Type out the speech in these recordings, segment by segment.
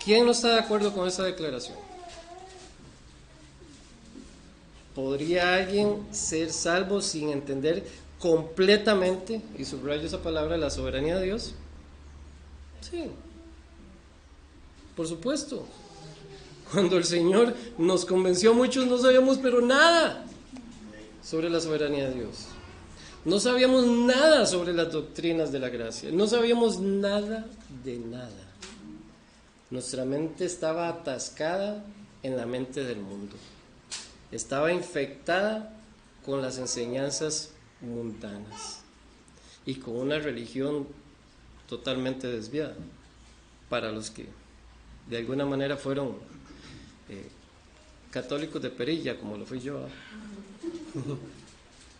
¿Quién no está de acuerdo con esa declaración? ¿Podría alguien ser salvo sin entender completamente, y subrayo esa palabra, la soberanía de Dios? Sí, por supuesto. Cuando el Señor nos convenció, muchos no sabíamos pero nada sobre la soberanía de Dios. No sabíamos nada sobre las doctrinas de la gracia. No sabíamos nada de nada. Nuestra mente estaba atascada en la mente del mundo. Estaba infectada con las enseñanzas mundanas y con una religión totalmente desviada para los que de alguna manera fueron católicos de perilla, como lo fui yo,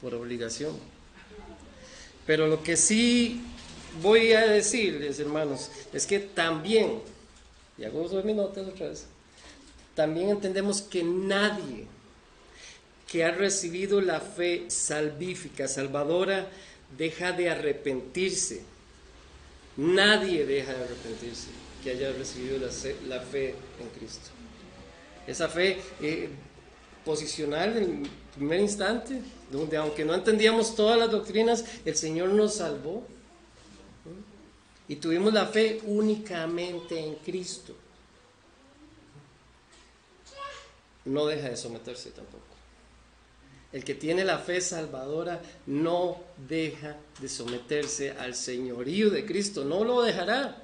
por obligación. Pero lo que sí voy a decirles, hermanos, es que también, y hago uso de mis notas otra vez, también entendemos que nadie que ha recibido la fe salvífica, salvadora, deja de arrepentirse. Nadie deja de arrepentirse que haya recibido la fe en Cristo. Esa fe posicional en el primer instante, donde aunque no entendíamos todas las doctrinas, el Señor nos salvó. Y tuvimos la fe únicamente en Cristo. No deja de someterse tampoco. El que tiene la fe salvadora no deja de someterse al señorío de Cristo, no lo dejará.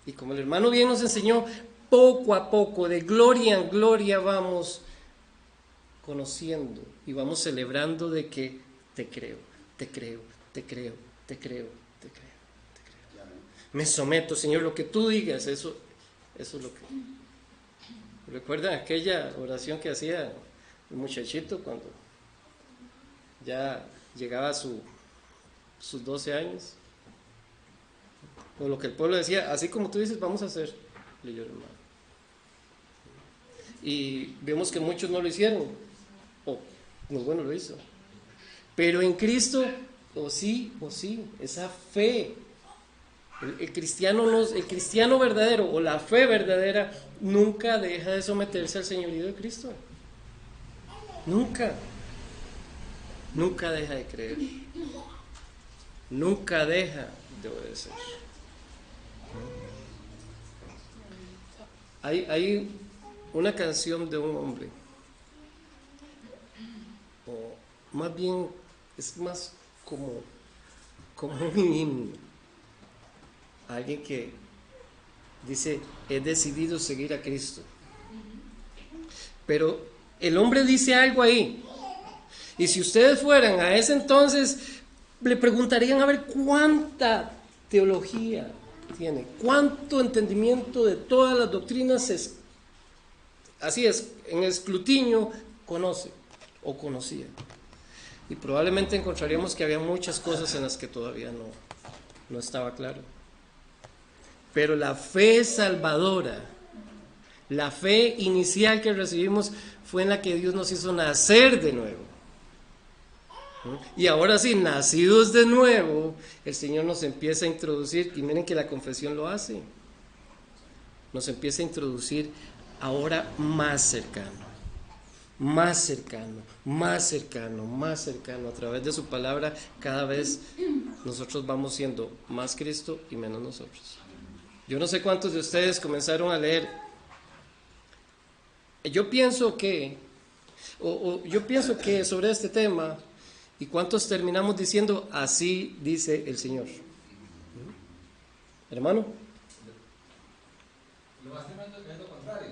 Y como el hermano bien nos enseñó, poco a poco, de gloria en gloria, vamos conociendo y vamos celebrando de que te creo, te creo, te creo, te creo, te creo, te creo. Me someto, Señor, lo que tú digas, eso es lo que... ¿Recuerdan aquella oración que hacía el muchachito cuando ya llegaba a sus 12 años? O lo que el pueblo decía, así como tú dices, vamos a hacer, leyó el hermano. Y vemos que muchos no lo hicieron, o ninguno lo hizo. Pero en Cristo, o sí, esa fe, el cristiano verdadero, o la fe verdadera, nunca deja de someterse al señorío de Cristo. Nunca deja de creer, nunca deja de obedecer. Hay una canción de un hombre, o más bien es más como un himno, alguien que dice: he decidido seguir a Cristo. Pero el hombre dice algo ahí, y si ustedes fueran a ese entonces, le preguntarían a ver cuánta teología tiene, cuánto entendimiento de todas las doctrinas así es, en escrutinio conoce o conocía. Y probablemente encontraríamos que había muchas cosas en las que todavía no estaba claro. Pero la fe salvadora, la fe inicial que recibimos, fue en la que Dios nos hizo nacer de nuevo. Y ahora sí, nacidos de nuevo, el Señor nos empieza a introducir, y miren que la confesión lo hace, nos empieza a introducir ahora más cercano, más cercano, más cercano, más cercano. A través de su palabra, cada vez nosotros vamos siendo más Cristo y menos nosotros. Yo no sé cuántos de ustedes comenzaron a leer. Yo pienso que sobre este tema, y cuántos terminamos diciendo: así dice el Señor. Hermano. Lo más tremendo es lo contrario.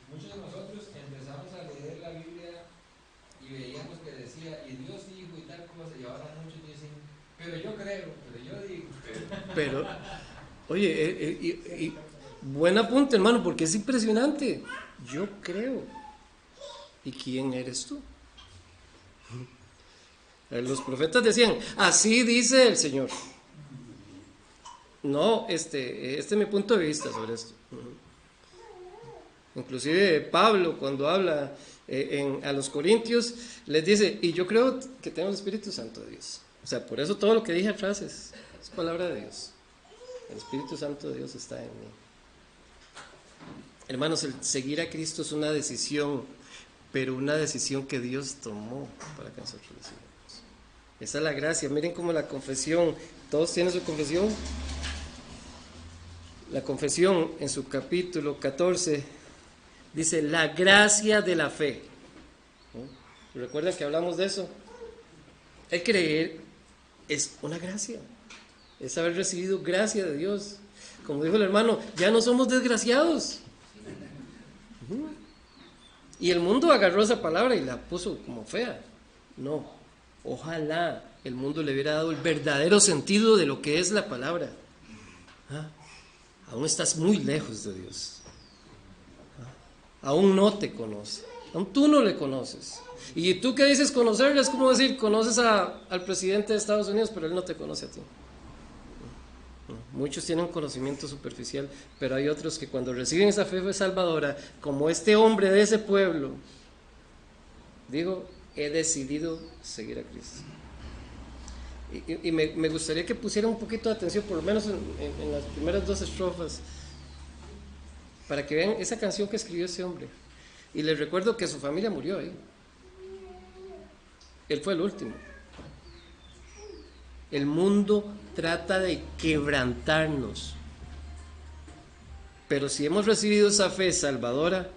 Muchos de nosotros empezamos a leer la Biblia y veíamos que decía, y Dios dijo y tal cosa, y ahora muchos dicen, pero yo creo, pero yo digo. Pero oye, buen apunte, hermano, porque es impresionante. Yo creo. ¿Y quién eres tú? Los profetas decían: así dice el Señor. No, este es mi punto de vista sobre esto. Inclusive Pablo, cuando habla a los Corintios, les dice: y yo creo que tengo el Espíritu Santo de Dios. O sea, por eso todo lo que dije atrás es palabra de Dios. El Espíritu Santo de Dios está en mí. Hermanos, el seguir a Cristo es una decisión, pero una decisión que Dios tomó para que nosotros lo sigamos. Esa es la gracia. Miren cómo la confesión, ¿todos tienen su confesión? La confesión en su capítulo 14 dice la gracia de la fe. ¿No? ¿Recuerdan que hablamos de eso? El creer es una gracia, es haber recibido gracia de Dios. Como dijo el hermano, ya no somos desgraciados. Y el mundo agarró esa palabra y la puso como fea. No, ojalá el mundo le hubiera dado el verdadero sentido de lo que es la palabra. Aún estás muy lejos de Dios. Aún no te conoce. Aún tú no le conoces. Y tú que dices conocerle es como decir, conoces al presidente de Estados Unidos, pero él no te conoce a ti. Muchos tienen un conocimiento superficial, pero hay otros que cuando reciben esa fe salvadora, como este hombre de ese pueblo, digo, he decidido seguir a Cristo. Y me gustaría que pusieran un poquito de atención, por lo menos en las primeras 2 estrofas, para que vean esa canción que escribió ese hombre. Y les recuerdo que su familia murió ahí. Él fue el último. El mundo trata de quebrantarnos, pero si hemos recibido esa fe salvadora,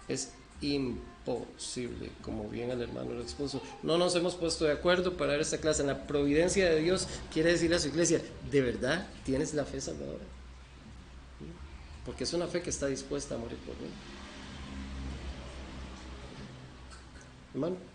es imposible, como bien el hermano lo expuso. No nos hemos puesto de acuerdo para dar esta clase. En la providencia de Dios quiere decirle a su iglesia, ¿de verdad tienes la fe salvadora? Porque es una fe que está dispuesta a morir por mí. Hermano.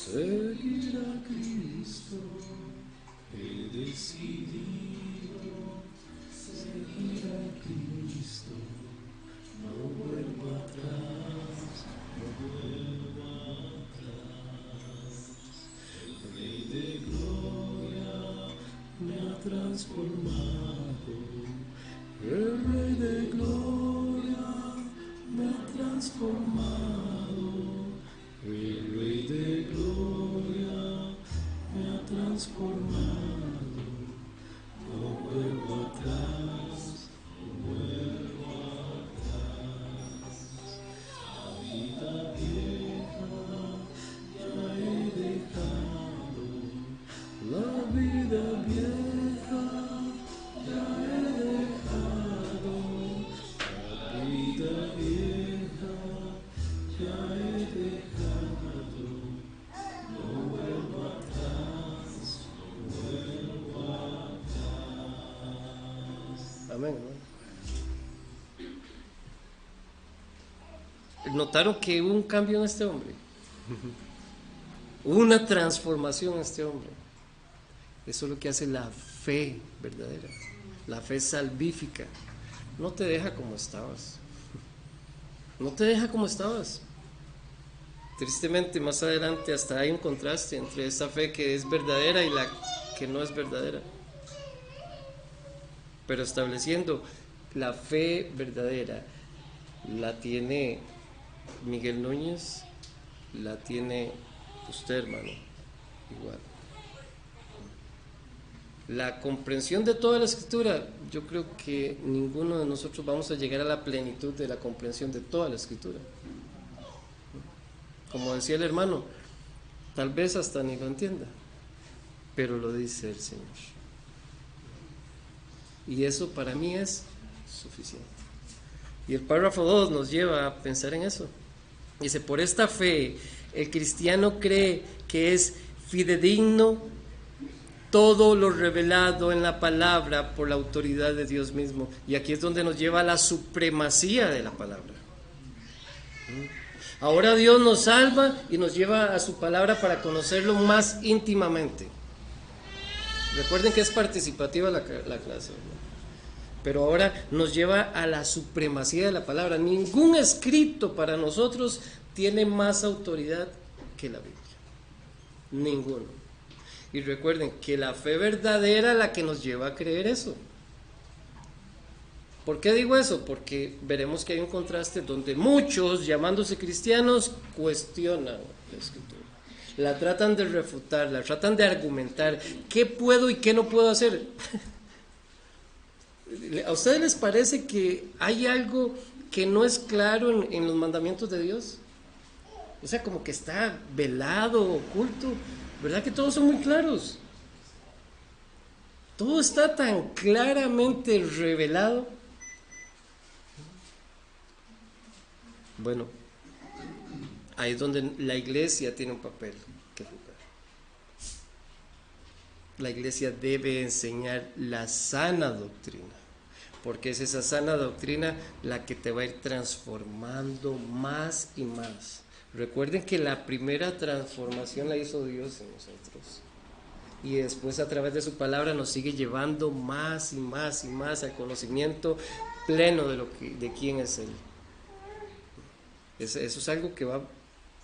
Seguir a Cristo, he decidido seguir a Cristo, no vuelvo atrás, no vuelvo atrás. El Rey de Gloria me ha transformado, el Rey de Gloria me ha transformado. El Rey de Gloria me ha transformado, no vuelvo atrás, no vuelvo atrás. La vida vieja ya he dejado, la vida vieja ya he dejado, la vida vieja ya he dejado. Amén. ¿Notaron que hubo un cambio en este hombre? Hubo una transformación en este hombre. Eso es lo que hace la fe verdadera, la fe salvífica. No te deja como estabas. No te deja como estabas. Tristemente, más adelante hasta hay un contraste entre esa fe que es verdadera y la que no es verdadera. Pero estableciendo la fe verdadera, la tiene Miguel Núñez, la tiene usted, hermano, igual. La comprensión de toda la Escritura, yo creo que ninguno de nosotros vamos a llegar a la plenitud de la comprensión de toda la Escritura. Como decía el hermano, tal vez hasta ni lo entienda, pero lo dice el Señor. Y eso para mí es suficiente. Y el párrafo 2 nos lleva a pensar en eso. Dice, por esta fe, el cristiano cree que es fidedigno todo lo revelado en la palabra por la autoridad de Dios mismo. Y aquí es donde nos lleva a la supremacía de la palabra. Ahora Dios nos salva y nos lleva a su palabra para conocerlo más íntimamente. Recuerden que es participativa la clase, ¿no? Pero ahora nos lleva a la supremacía de la palabra. Ningún escrito para nosotros tiene más autoridad que la Biblia. Ninguno. Y recuerden que la fe verdadera es la que nos lleva a creer eso. ¿Por qué digo eso? Porque veremos que hay un contraste donde muchos, llamándose cristianos, cuestionan la Escritura. La tratan de refutar, la tratan de argumentar. ¿Qué puedo y qué no puedo hacer? ¿A ustedes les parece que hay algo que no es claro en los mandamientos de Dios? O sea, como que está velado, oculto. ¿Verdad que todos son muy claros? Todo está tan claramente revelado. Bueno, ahí es donde la iglesia tiene un papel que jugar. La iglesia debe enseñar la sana doctrina, porque es esa sana doctrina la que te va a ir transformando más y más. Recuerden que la primera transformación la hizo Dios en nosotros, y después a través de su palabra nos sigue llevando más y más y más al conocimiento pleno de quién es Él. Eso es algo que va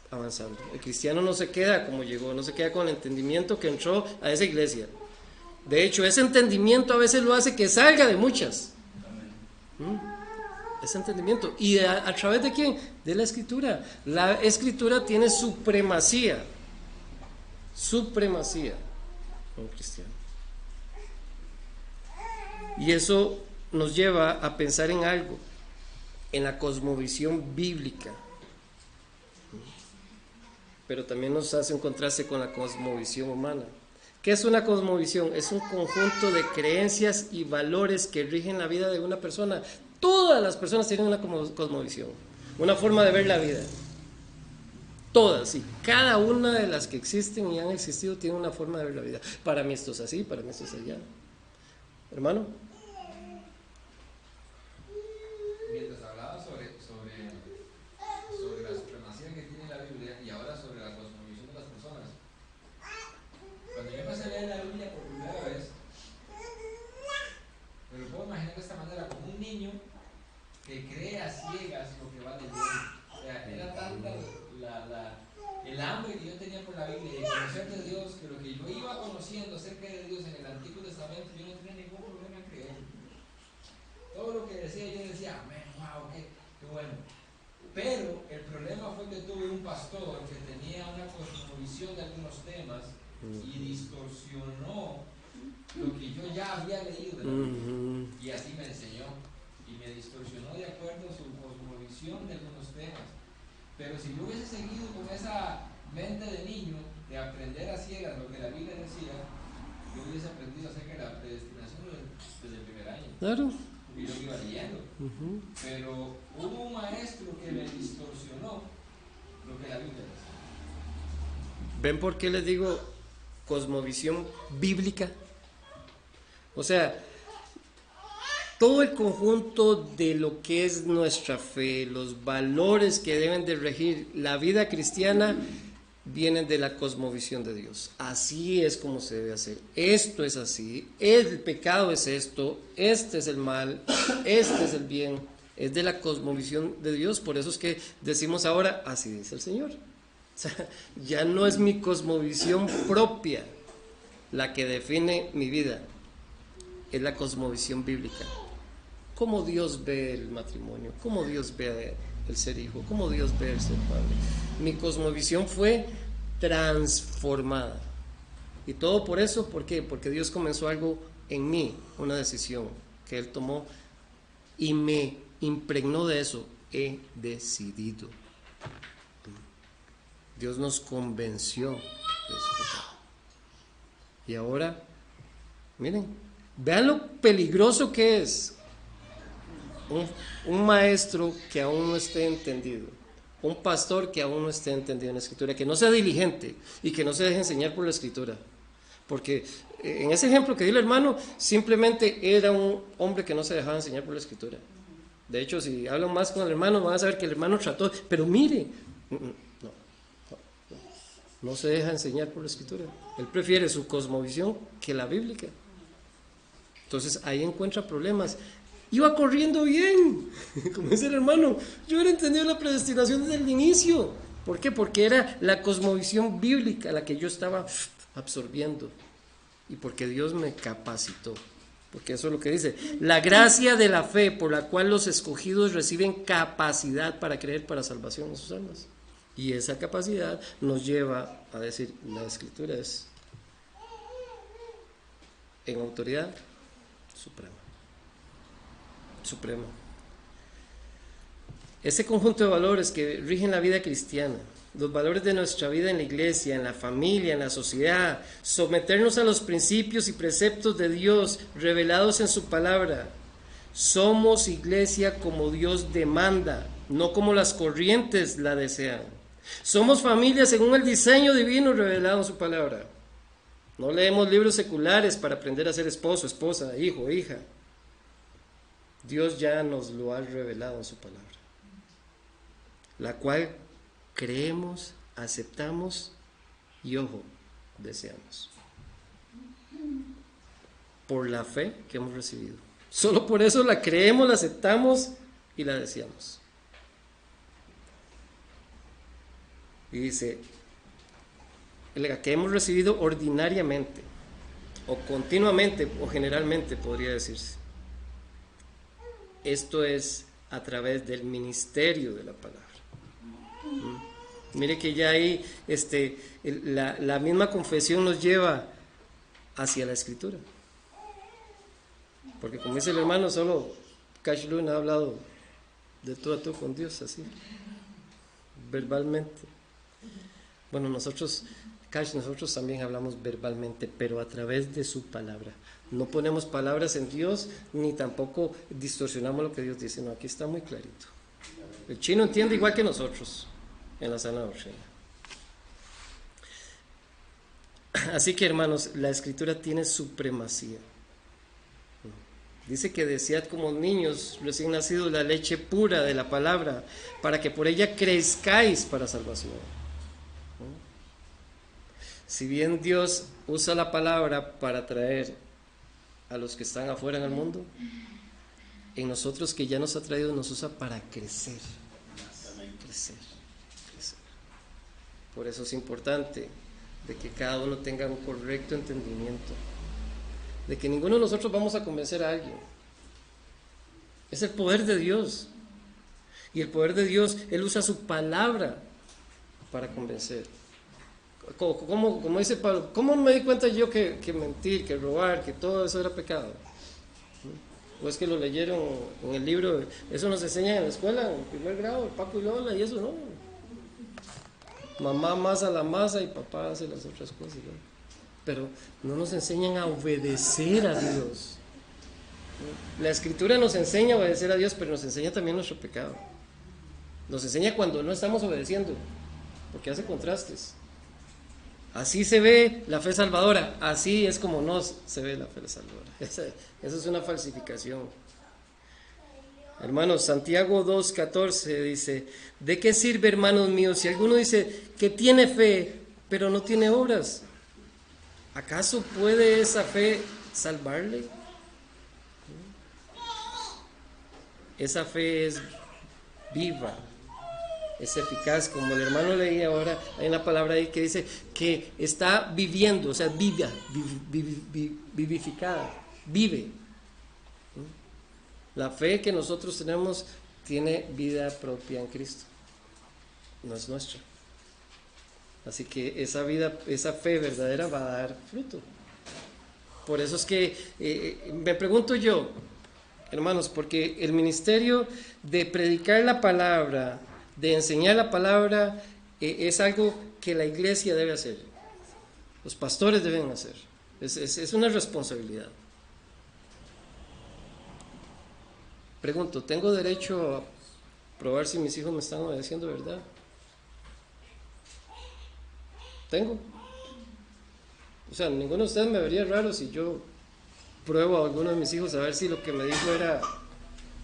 avanzando. El cristiano no se queda como llegó, no se queda con el entendimiento que entró a esa iglesia. De hecho, ese entendimiento a veces lo hace que salga de muchas. Ese entendimiento. ¿Y a través de quién? De la Escritura. La Escritura tiene supremacía. Supremacía en un cristiano. Y eso nos lleva a pensar en algo, en la cosmovisión bíblica. Pero también nos hace un contraste con la cosmovisión humana. ¿Qué es una cosmovisión? Es un conjunto de creencias y valores que rigen la vida de una persona. Todas las personas tienen una cosmovisión, una forma de ver la vida. Todas, y cada una de las que existen y han existido tiene una forma de ver la vida. Para mí esto es así, para mí esto es allá. Hermano. Mientras hablaba sobre la supremacía que tiene la Biblia y ahora sobre la cosmovisión de las personas, cuando yo empecé a leer la Biblia por primera vez, me lo puedo imaginar de esta manera, como un niño que cree a ciegas lo que va leyendo. O sea, era tanta el hambre que yo tenía por la Biblia y de conocer de Dios, que lo que yo iba conociendo acerca de Dios en el Antiguo Testamento, yo no tenía ningún problema en creer. Todo lo que decía, yo decía, amén, wow, qué bueno. Pero el problema fue que tuve un pastor que tenía una cosmovisión de algunos temas y distorsionó lo que yo ya había leído de la Biblia. Y así me enseñó. Y me distorsionó de acuerdo a su cosmovisión de algunos temas. Pero si yo hubiese seguido con esa mente de niño, de aprender a ciegas lo que la Biblia decía, yo hubiese aprendido acerca de la predestinación desde el primer año. Claro. Y yo iba leyendo. Pero hubo un maestro que me distorsionó lo que la Biblia decía. ¿Ven por qué les digo cosmovisión bíblica? O sea, todo el conjunto de lo que es nuestra fe, los valores que deben de regir la vida cristiana, vienen de la cosmovisión de Dios. Así es como se debe hacer. Esto es así, el pecado es esto, este es el mal, este es el bien. Es de la cosmovisión de Dios. Por eso es que decimos ahora, así dice el Señor. O sea, ya no es mi cosmovisión propia la que define mi vida, es la cosmovisión bíblica. Cómo Dios ve el matrimonio, cómo Dios ve el ser hijo, cómo Dios ve el ser padre. Mi cosmovisión fue transformada. Y todo por eso, ¿por qué? Porque Dios comenzó algo en mí, una decisión que Él tomó y me impregnó de eso. He decidido. Dios nos convenció de eso. Y ahora, miren, vean lo peligroso que es un maestro que aún no esté entendido, un pastor que aún no esté entendido en la Escritura, que no sea diligente y que no se deje enseñar por la Escritura. Porque en ese ejemplo que dio el hermano, simplemente era un hombre que no se dejaba enseñar por la Escritura. De hecho, si hablan más con el hermano, van a saber que el hermano trató, pero mire, no se deja enseñar por la Escritura. Él prefiere su cosmovisión que la bíblica. Entonces ahí encuentra problemas. iba corriendo bien. Como dice el hermano, yo hubiera entendido la predestinación desde el inicio. ¿Por qué? Porque era la cosmovisión bíblica la que yo estaba absorbiendo. Y porque Dios me capacitó. Porque eso es lo que dice. La gracia de la fe por la cual los escogidos reciben capacidad para creer para salvación en sus almas. Y esa capacidad nos lleva a decir, la Escritura es en autoridad suprema. Suprema. Ese conjunto de valores que rigen la vida cristiana, los valores de nuestra vida en la iglesia, en la familia, en la sociedad, someternos a los principios y preceptos de Dios revelados en su palabra. Somos iglesia como Dios demanda, no como las corrientes la desean. Somos familia según el diseño divino revelado en su palabra. No leemos libros seculares para aprender a ser esposo, esposa, hijo, hija. Dios ya nos lo ha revelado en su palabra, la cual creemos, aceptamos y, ojo, deseamos. Por la fe que hemos recibido. Solo por eso la creemos, la aceptamos y la deseamos. Y dice, la que hemos recibido ordinariamente, o continuamente, o generalmente podría decirse. Esto es a través del ministerio de la palabra. Mire que ya ahí la misma confesión nos lleva hacia la Escritura. Porque como dice el hermano, solo Cash Luna ha hablado de tú a tú con Dios, así, verbalmente. Bueno, nosotros también hablamos verbalmente, pero a través de su palabra. No ponemos palabras en Dios, ni tampoco distorsionamos lo que Dios dice. No, aquí está muy clarito. El chino entiende igual que nosotros en la sana doctrina. Así que, hermanos, la Escritura tiene supremacía. Dice que desead como niños recién nacidos la leche pura de la palabra, para que por ella crezcáis para salvación. Si bien Dios usa la palabra para traer a los que están afuera en el mundo, en nosotros que ya nos ha traído, nos usa para crecer. Crecer. Por eso es importante de que cada uno tenga un correcto entendimiento, de que ninguno de nosotros vamos a convencer a alguien. Es el poder de Dios. Y el poder de Dios, Él usa su palabra para convencer. Como dice Pablo, ¿cómo me di cuenta yo que mentir, que robar, que todo eso era pecado? ¿O es que lo leyeron en el libro? Eso nos enseña en la escuela, en el primer grado, Paco y Lola, y eso no. Mamá amasa la masa y papá hace las otras cosas, ¿no? Pero no nos enseñan a obedecer a Dios. La Escritura nos enseña a obedecer a Dios, pero nos enseña también nuestro pecado. Nos enseña cuando no estamos obedeciendo, porque hace contrastes. Así se ve la fe salvadora, así es como no se ve la fe salvadora. Esa es una falsificación. Hermanos, Santiago 2:14 dice, ¿de qué sirve, hermanos míos, si alguno dice que tiene fe, pero no tiene obras? ¿Acaso puede esa fe salvarle? Esa fe es viva, es eficaz, como el hermano leía ahora, hay una palabra ahí que dice que está viviendo, o sea, viva, vivificada, vive. La fe que nosotros tenemos tiene vida propia en Cristo, no es nuestra. Así que esa fe verdadera va a dar fruto. Por eso es que me pregunto yo, hermanos, porque el ministerio de predicar la palabra, de enseñar la palabra, es algo que la iglesia debe hacer. Los pastores deben hacer. Es una responsabilidad. Pregunto, ¿tengo derecho a probar si mis hijos me están obedeciendo de verdad? ¿Tengo? O sea, ninguno de ustedes me vería raro si yo pruebo a alguno de mis hijos a ver si lo que me dijo era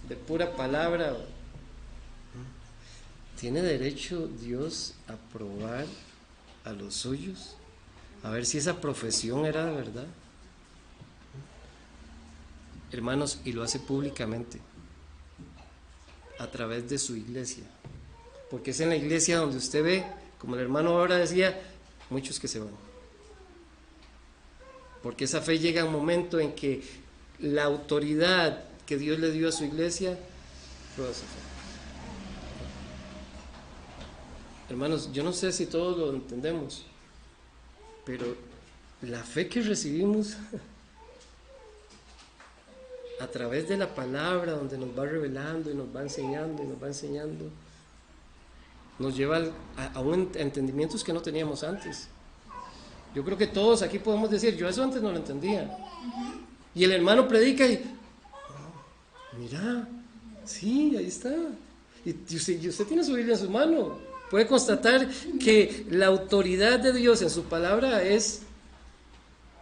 de pura palabra. ¿Tiene derecho Dios a probar a los suyos? A ver si esa profesión era de verdad. hermanos, y lo hace públicamente, a través de su iglesia. Porque es en la iglesia donde usted ve, como el hermano ahora decía, muchos que se van. Porque esa fe llega a un momento en que la autoridad que Dios le dio a su iglesia prueba esa fe. Hermanos, yo no sé si todos lo entendemos, pero la fe que recibimos a través de la palabra, donde nos va revelando y nos va enseñando y nos va enseñando, nos lleva a entendimientos que no teníamos antes. Yo creo que todos aquí podemos decir, yo eso antes no lo entendía. Y el hermano predica y, mira, sí, ahí está. Y usted tiene su Biblia en su mano. Puede constatar que la autoridad de Dios en su palabra es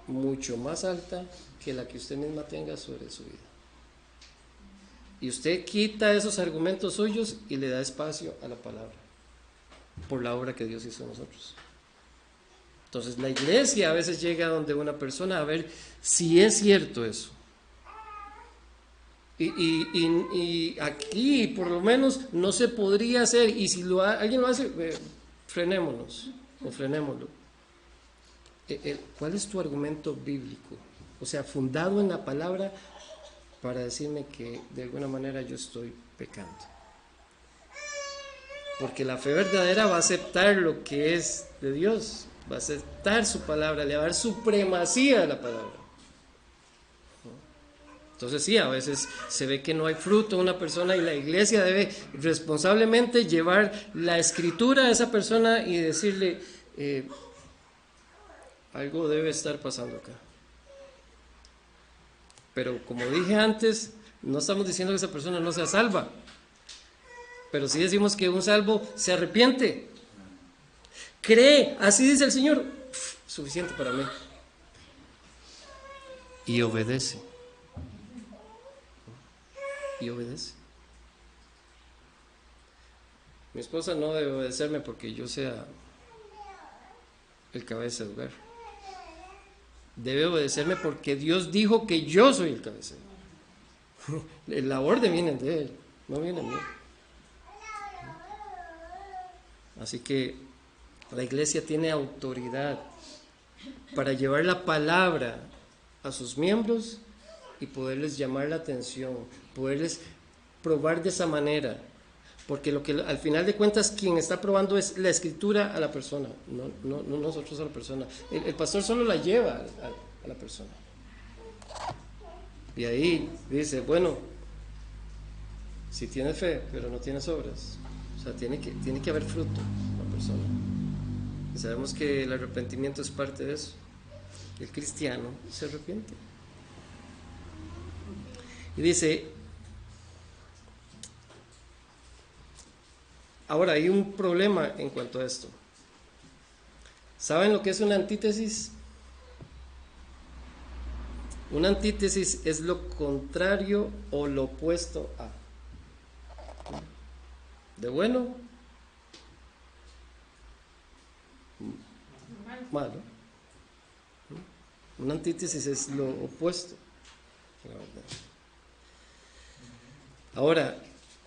mucho más alta que la que usted misma tenga sobre su vida. Y usted quita esos argumentos suyos y le da espacio a la palabra, por la obra que Dios hizo en nosotros. Entonces la iglesia a veces llega donde una persona a ver si es cierto eso. Y aquí por lo menos no se podría hacer, y si alguien lo hace, frenémonos o frenémoslo. ¿Cuál es tu argumento bíblico? O sea, fundado en la palabra, para decirme que de alguna manera yo estoy pecando. Porque la fe verdadera va a aceptar lo que es de Dios, va a aceptar su palabra, le va a dar supremacía a la palabra. Entonces sí, a veces se ve que no hay fruto en una persona y la iglesia debe responsablemente llevar la escritura a esa persona y decirle, algo debe estar pasando acá. Pero como dije antes, no estamos diciendo que esa persona no sea salva, pero sí decimos que un salvo se arrepiente, cree, así dice el Señor, suficiente para mí, y obedece. Y obedece. Mi esposa no debe obedecerme porque yo sea el cabeza de hogar. Debe obedecerme porque Dios dijo que yo soy el cabecero. La orden viene de Él, no viene de mí. Así que la iglesia tiene autoridad para llevar la palabra a sus miembros y poderles llamar la atención, poderles probar de esa manera, porque lo que al final de cuentas quien está probando es la escritura a la persona, no nosotros a la persona. El pastor solo la lleva a la persona, y ahí dice, bueno, si tienes fe pero no tienes obras, o sea, tiene que haber fruto en la persona, y sabemos que el arrepentimiento es parte de eso. El cristiano se arrepiente. Y dice, ahora hay un problema en cuanto a esto. ¿Saben lo que es una antítesis? Una antítesis es lo contrario o lo opuesto a. ¿De bueno? Malo. Una antítesis es lo opuesto, la verdad. Ahora,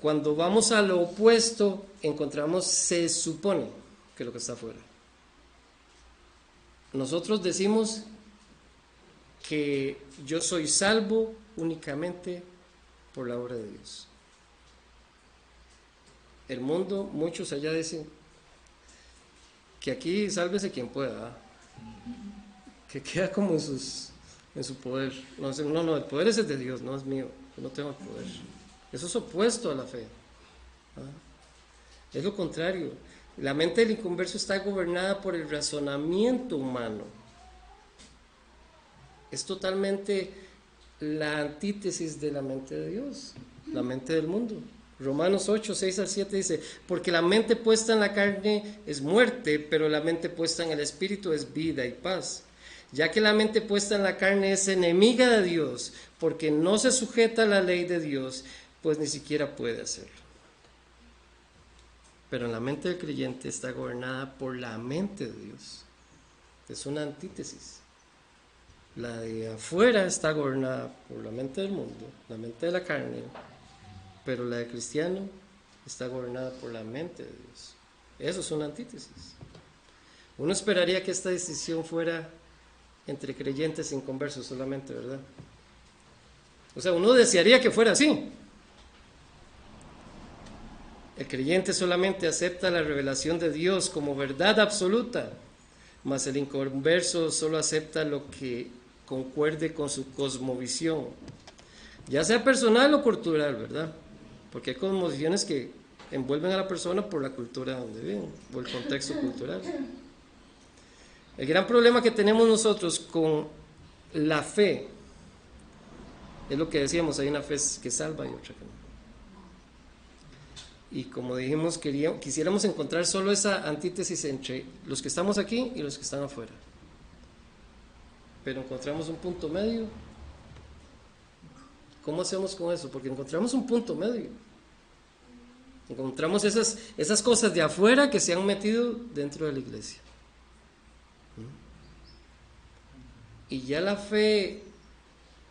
cuando vamos a lo opuesto, encontramos, se supone, que lo que está afuera. Nosotros decimos que yo soy salvo únicamente por la obra de Dios. El mundo, muchos allá dicen que aquí sálvese quien pueda, que queda como en su poder. No, el poder es el de Dios, no es mío, yo no tengo el poder. Eso es opuesto a la fe. Es lo contrario. La mente del inconverso está gobernada por el razonamiento humano. Es totalmente la antítesis de la mente de Dios, la mente del mundo. Romanos 8, 6 al 7 dice, porque la mente puesta en la carne es muerte, pero la mente puesta en el espíritu es vida y paz. Ya que la mente puesta en la carne es enemiga de Dios, porque no se sujeta a la ley de Dios, pues ni siquiera puede hacerlo. Pero la mente del creyente está gobernada por la mente de Dios. Es una antítesis. La de afuera está gobernada por la mente del mundo, la mente de la carne, pero la de cristiano está gobernada por la mente de Dios. Eso es una antítesis. Uno esperaría que esta decisión fuera entre creyentes e inconversos solamente, ¿verdad? O sea, uno desearía que fuera así. El creyente solamente acepta la revelación de Dios como verdad absoluta, mas el inconverso solo acepta lo que concuerde con su cosmovisión, ya sea personal o cultural, ¿verdad? Porque hay cosmovisiones que envuelven a la persona por la cultura donde viven, o el contexto cultural. El gran problema que tenemos nosotros con la fe es lo que decíamos, hay una fe que salva y otra que no. Y como dijimos, quisiéramos encontrar solo esa antítesis entre los que estamos aquí y los que están afuera. Pero encontramos un punto medio. ¿Cómo hacemos con eso? Porque encontramos un punto medio. Encontramos esas cosas de afuera que se han metido dentro de la iglesia. Y ya la fe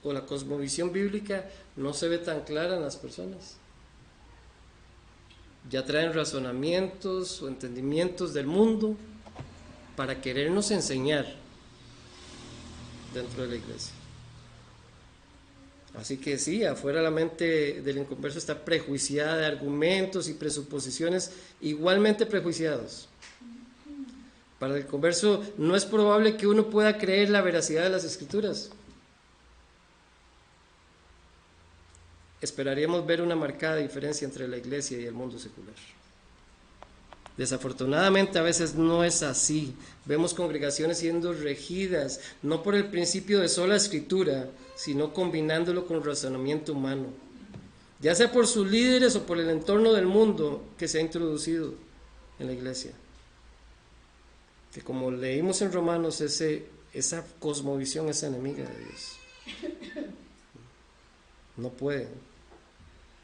o la cosmovisión bíblica no se ve tan clara en las personas. Ya traen razonamientos o entendimientos del mundo para querernos enseñar dentro de la iglesia. Así que sí, afuera la mente del inconverso está prejuiciada de argumentos y presuposiciones igualmente prejuiciados. Para el converso no es probable que uno pueda creer la veracidad de las Escrituras. Esperaríamos ver una marcada diferencia entre la iglesia y el mundo secular. Desafortunadamente a veces no es así. Vemos congregaciones siendo regidas no por el principio de sola escritura, sino combinándolo con razonamiento humano, ya sea por sus líderes o por el entorno del mundo que se ha introducido en la iglesia. Que como leímos en Romanos, esa cosmovisión es enemiga de Dios. No pueden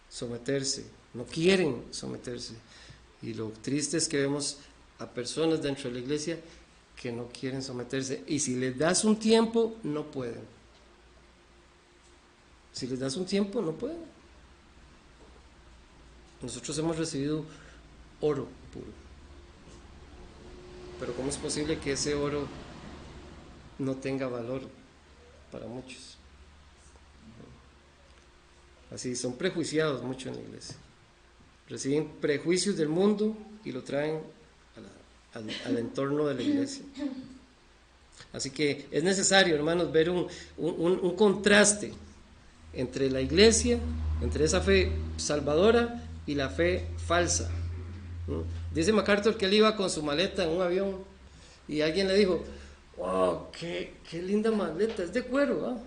someterse, no quieren someterse. Y lo triste es que vemos a personas dentro de la iglesia que no quieren someterse. Y si les das un tiempo, no pueden. Si les das un tiempo, no pueden. Nosotros hemos recibido oro puro. Pero ¿cómo es posible que ese oro no tenga valor para muchos? Así, son prejuiciados mucho en la iglesia. Reciben prejuicios del mundo y lo traen al entorno de la iglesia. Así que es necesario, hermanos, ver un contraste entre la iglesia, entre esa fe salvadora y la fe falsa. Dice MacArthur que él iba con su maleta en un avión y alguien le dijo: wow, qué linda maleta, es de cuero, ¿ah?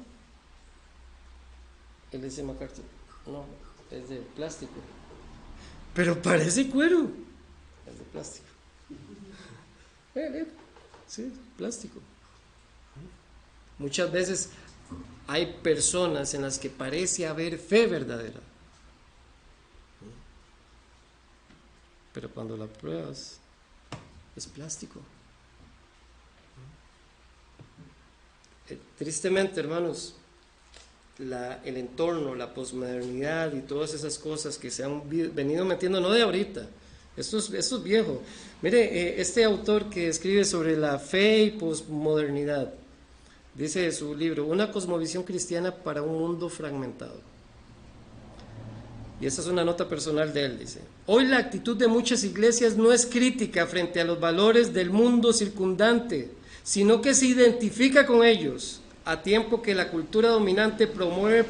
Él dice MacArthur: no, es de plástico. Pero parece cuero. Es de plástico. Sí, plástico. Muchas veces hay personas en las que parece haber fe verdadera, pero cuando la pruebas es plástico. Tristemente, hermanos, el entorno, la posmodernidad y todas esas cosas que se han venido metiendo, no de ahorita, esto es viejo. Mire, este autor que escribe sobre la fe y posmodernidad, dice de su libro: una cosmovisión cristiana para un mundo fragmentado. Y esa es una nota personal de él, dice: hoy la actitud de muchas iglesias no es crítica frente a los valores del mundo circundante, sino que se identifica con ellos, a tiempo que la cultura dominante promueve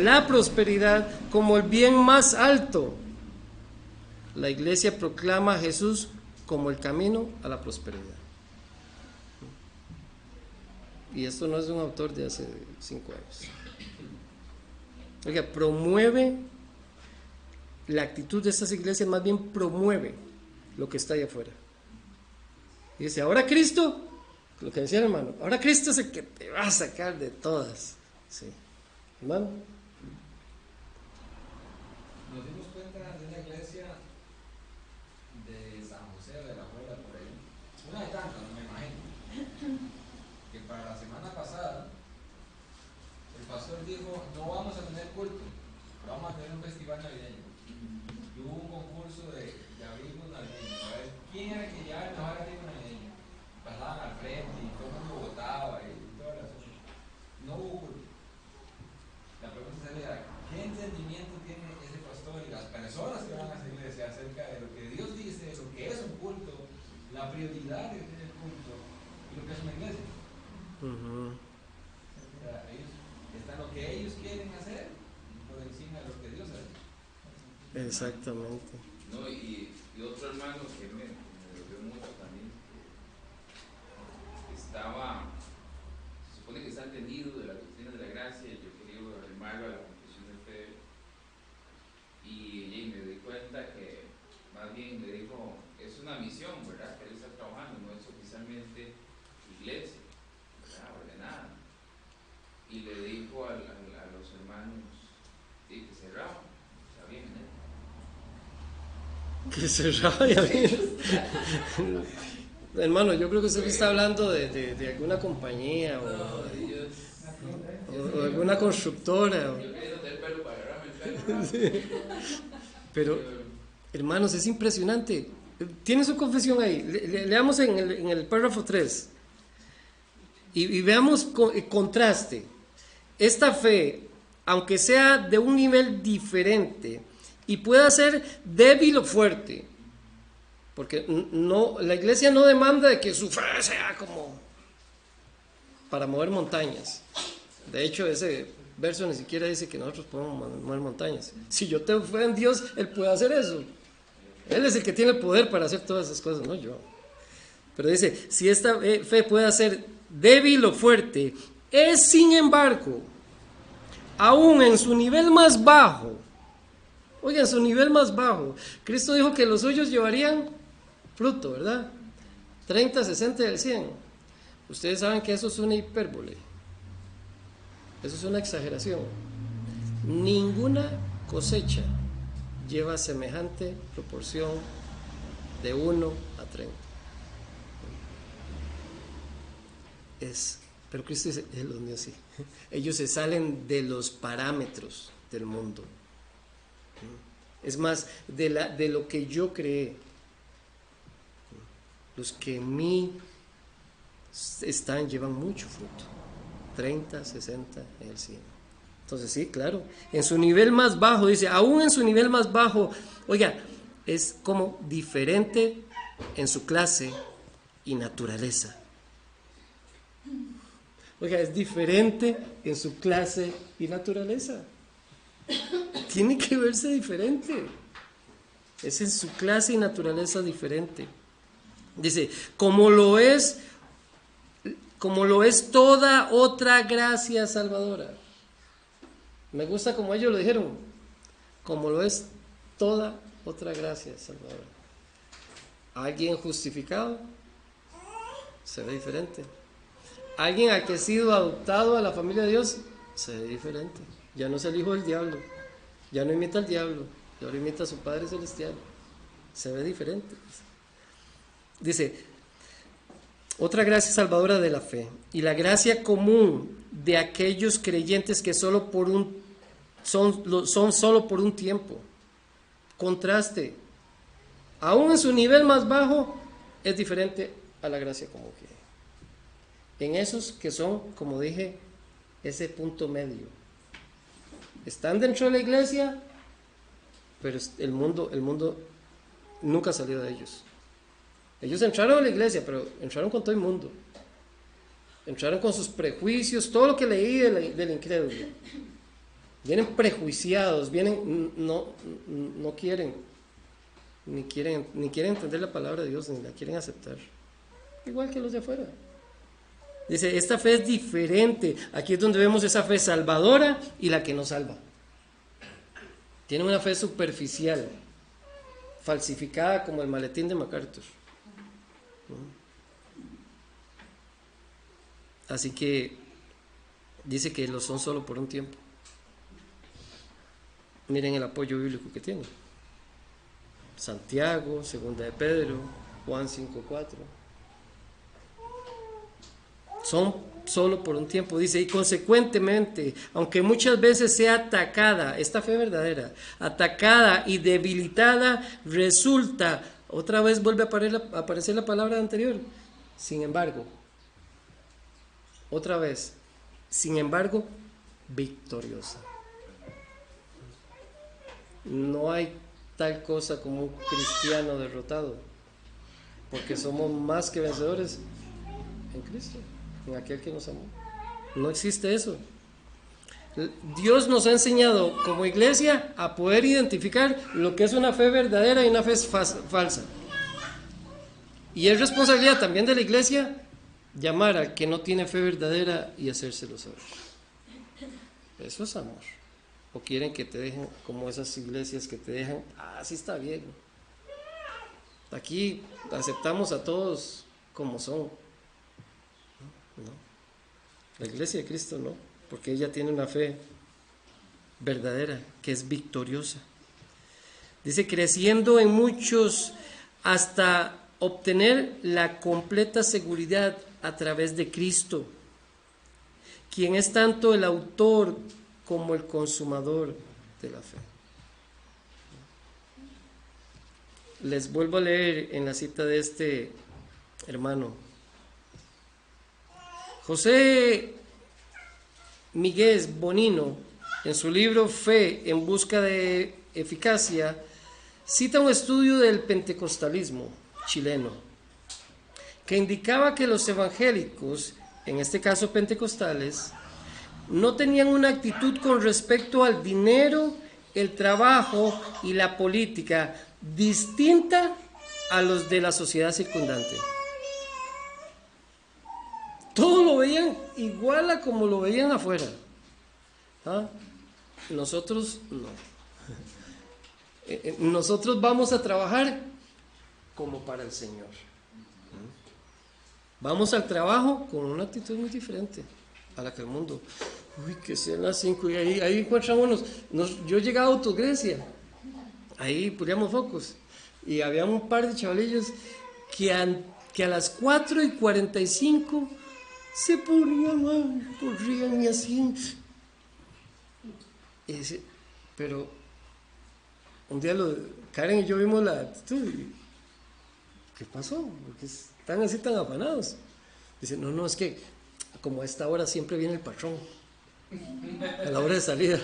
la prosperidad como el bien más alto. La iglesia proclama a Jesús como el camino a la prosperidad. Y esto no es de un autor de hace 5 años. Oiga, promueve la actitud de estas iglesias, más bien promueve lo que está allá afuera. Y dice: ahora Cristo, lo que decía el hermano, ahora Cristo es el que te va a sacar de todas. Sí, hermano. Nos dimos cuenta de una iglesia de San José de la Puebla, por ahí, una de tantas, no me imagino, que para la semana pasada el pastor dijo, no vamos a tener culto, pero vamos a tener un festival navideño. Y hubo un concurso de abrigos navideños, a ver quién era el que llevaba el mejor abrigo navideño. Pasaban al frente y todo el mundo votaba y todas las cosas. No hubo culto. La pregunta sería, ¿qué entendimiento tiene ese pastor y las personas que van a esa iglesia acerca de lo que Dios dice, lo que es un culto, la prioridad que tiene el culto y lo que es una iglesia? O sea, ellos están lo que ellos quieren hacer por encima de lo que Dios hace. Exactamente. No, y otro hermano que me dolió mucho también, que estaba, se supone que está entendido de la doctrina de la gracia, y yo quería arrimarlo a la confesión de fe, y me di cuenta que, más bien me dijo, es una misión, ¿verdad?, que él está trabajando, no es oficialmente iglesia, ¿verdad?, ordenada, y le dijo a los hermanos, sí, que cerraban, está bien, ¿eh? Que se rabia. Hermano, yo creo que usted está hablando de alguna compañía o alguna constructora. Yo quería no tener pelo para agarrarme el pelo. Pero, hermanos, es impresionante. Tiene su confesión ahí. Leamos en el párrafo 3 y veamos el contraste. Esta fe, aunque sea de un nivel diferente y pueda ser débil o fuerte, porque no, la iglesia no demanda de que su fe sea como para mover montañas. De hecho, ese verso ni siquiera dice que nosotros podemos mover montañas. Si yo tengo fe en Dios, Él puede hacer eso. Él es el que tiene el poder para hacer todas esas cosas, no yo. Pero dice, si esta fe puede ser débil o fuerte, es sin embargo, aún en su nivel más bajo, oigan, su nivel más bajo, Cristo dijo que los suyos llevarían fruto, ¿verdad? 30, 60 y el 100. Ustedes saben que eso es una hipérbole. Eso es una exageración. Ninguna cosecha lleva semejante proporción de 1 a 30. Pero Cristo dice, los míos sí. Ellos se salen de los parámetros del mundo. Es más, de lo que yo creé. Los que en mí llevan mucho fruto. 30, 60 y el 100. Entonces sí, claro, en su nivel más bajo, dice, aún en su nivel más bajo, oiga, es como diferente en su clase y naturaleza. Oiga, es diferente en su clase y naturaleza. Tiene que verse diferente. Es en su clase y naturaleza diferente. Dice, como lo es toda otra gracia salvadora. Me gusta como ellos lo dijeron, como lo es toda otra gracia salvadora. Alguien justificado se ve diferente. Alguien a que ha sido adoptado a la familia de Dios se ve diferente. Ya no es el hijo del diablo, ya no imita al diablo, y ahora imita a su Padre Celestial. Se ve diferente. Dice, otra gracia salvadora de la fe y la gracia común de aquellos creyentes que son solo por un tiempo. Contraste. Aún en su nivel más bajo es diferente a la gracia común que hay. En esos que son, como dije, ese punto medio. Están dentro de la iglesia, pero el mundo nunca salió de ellos. Ellos entraron a la iglesia, pero entraron con todo el mundo. Entraron con sus prejuicios, todo lo que leí del incrédulo. Vienen prejuiciados, no quieren, ni quieren entender la palabra de Dios, ni la quieren aceptar. Igual que los de afuera. Dice, esta fe es diferente. Aquí es donde vemos esa fe salvadora y la que no salva. Tienen una fe superficial, falsificada como el maletín de MacArthur. Así que dice que lo son solo por un tiempo. Miren el apoyo bíblico que tiene. Santiago, Segunda de Pedro, Juan 5:4. son solo por un tiempo. Dice, y consecuentemente, aunque muchas veces sea atacada, esta fe verdadera, atacada y debilitada, resulta, otra vez vuelve a aparecer la palabra anterior, sin embargo, otra vez, sin embargo, victoriosa. No hay tal cosa como un cristiano derrotado, porque somos más que vencedores en Cristo, en aquel que nos amó. No existe eso. Dios nos ha enseñado como iglesia a poder identificar lo que es una fe verdadera y una fe falsa. Y es responsabilidad también de la iglesia llamar al que no tiene fe verdadera y hacérselo saber. Eso es amor. O quieren que te dejen como esas iglesias que te dejan, sí está bien. Aquí aceptamos a todos como son. No. La iglesia de Cristo no, porque ella tiene una fe verdadera, que es victoriosa. Dice, creciendo en muchos hasta obtener la completa seguridad a través de Cristo, quien es tanto el autor como el consumador de la fe. Les vuelvo a leer en la cita de este hermano. José Miguel Bonino, en su libro Fe en busca de eficacia, cita un estudio del pentecostalismo chileno, que indicaba que los evangélicos, en este caso pentecostales, no tenían una actitud con respecto al dinero, el trabajo y la política distinta a los de la sociedad circundante. Todo lo veían igual a como lo veían afuera. Nosotros no. Nosotros vamos a trabajar como para el Señor. Vamos al trabajo con una actitud muy diferente a la que el mundo. Que sean las 5 y ahí encontramos yo llegaba a Autogrecia, ahí poníamos focos y había un par de chavalillos que a las 4:45 se ponían, corrían y así. Pero un día Karen y yo vimos la actitud. ¿Qué pasó? Porque están así tan afanados. Dice, no, es que como a esta hora siempre viene el patrón, a la hora de salida.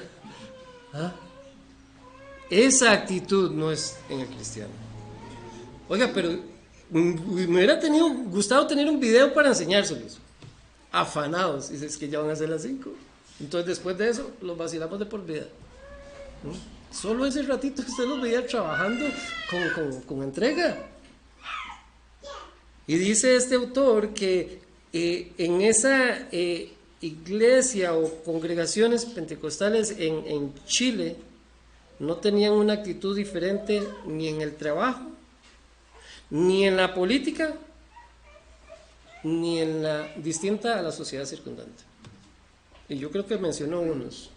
Esa actitud no es en el cristiano. Oiga, pero me hubiera gustado tener un video para enseñárselos. Afanados. Dice, es que ya van a ser las 5. Entonces después de eso los vacilamos de por vida. Solo ese ratito que usted los veía trabajando con entrega. Y dice este autor que en esa iglesia o congregaciones pentecostales en Chile no tenían una actitud diferente ni en el trabajo, ni en la política, ni en la distinta a la sociedad circundante. Y yo creo que mencionó unos,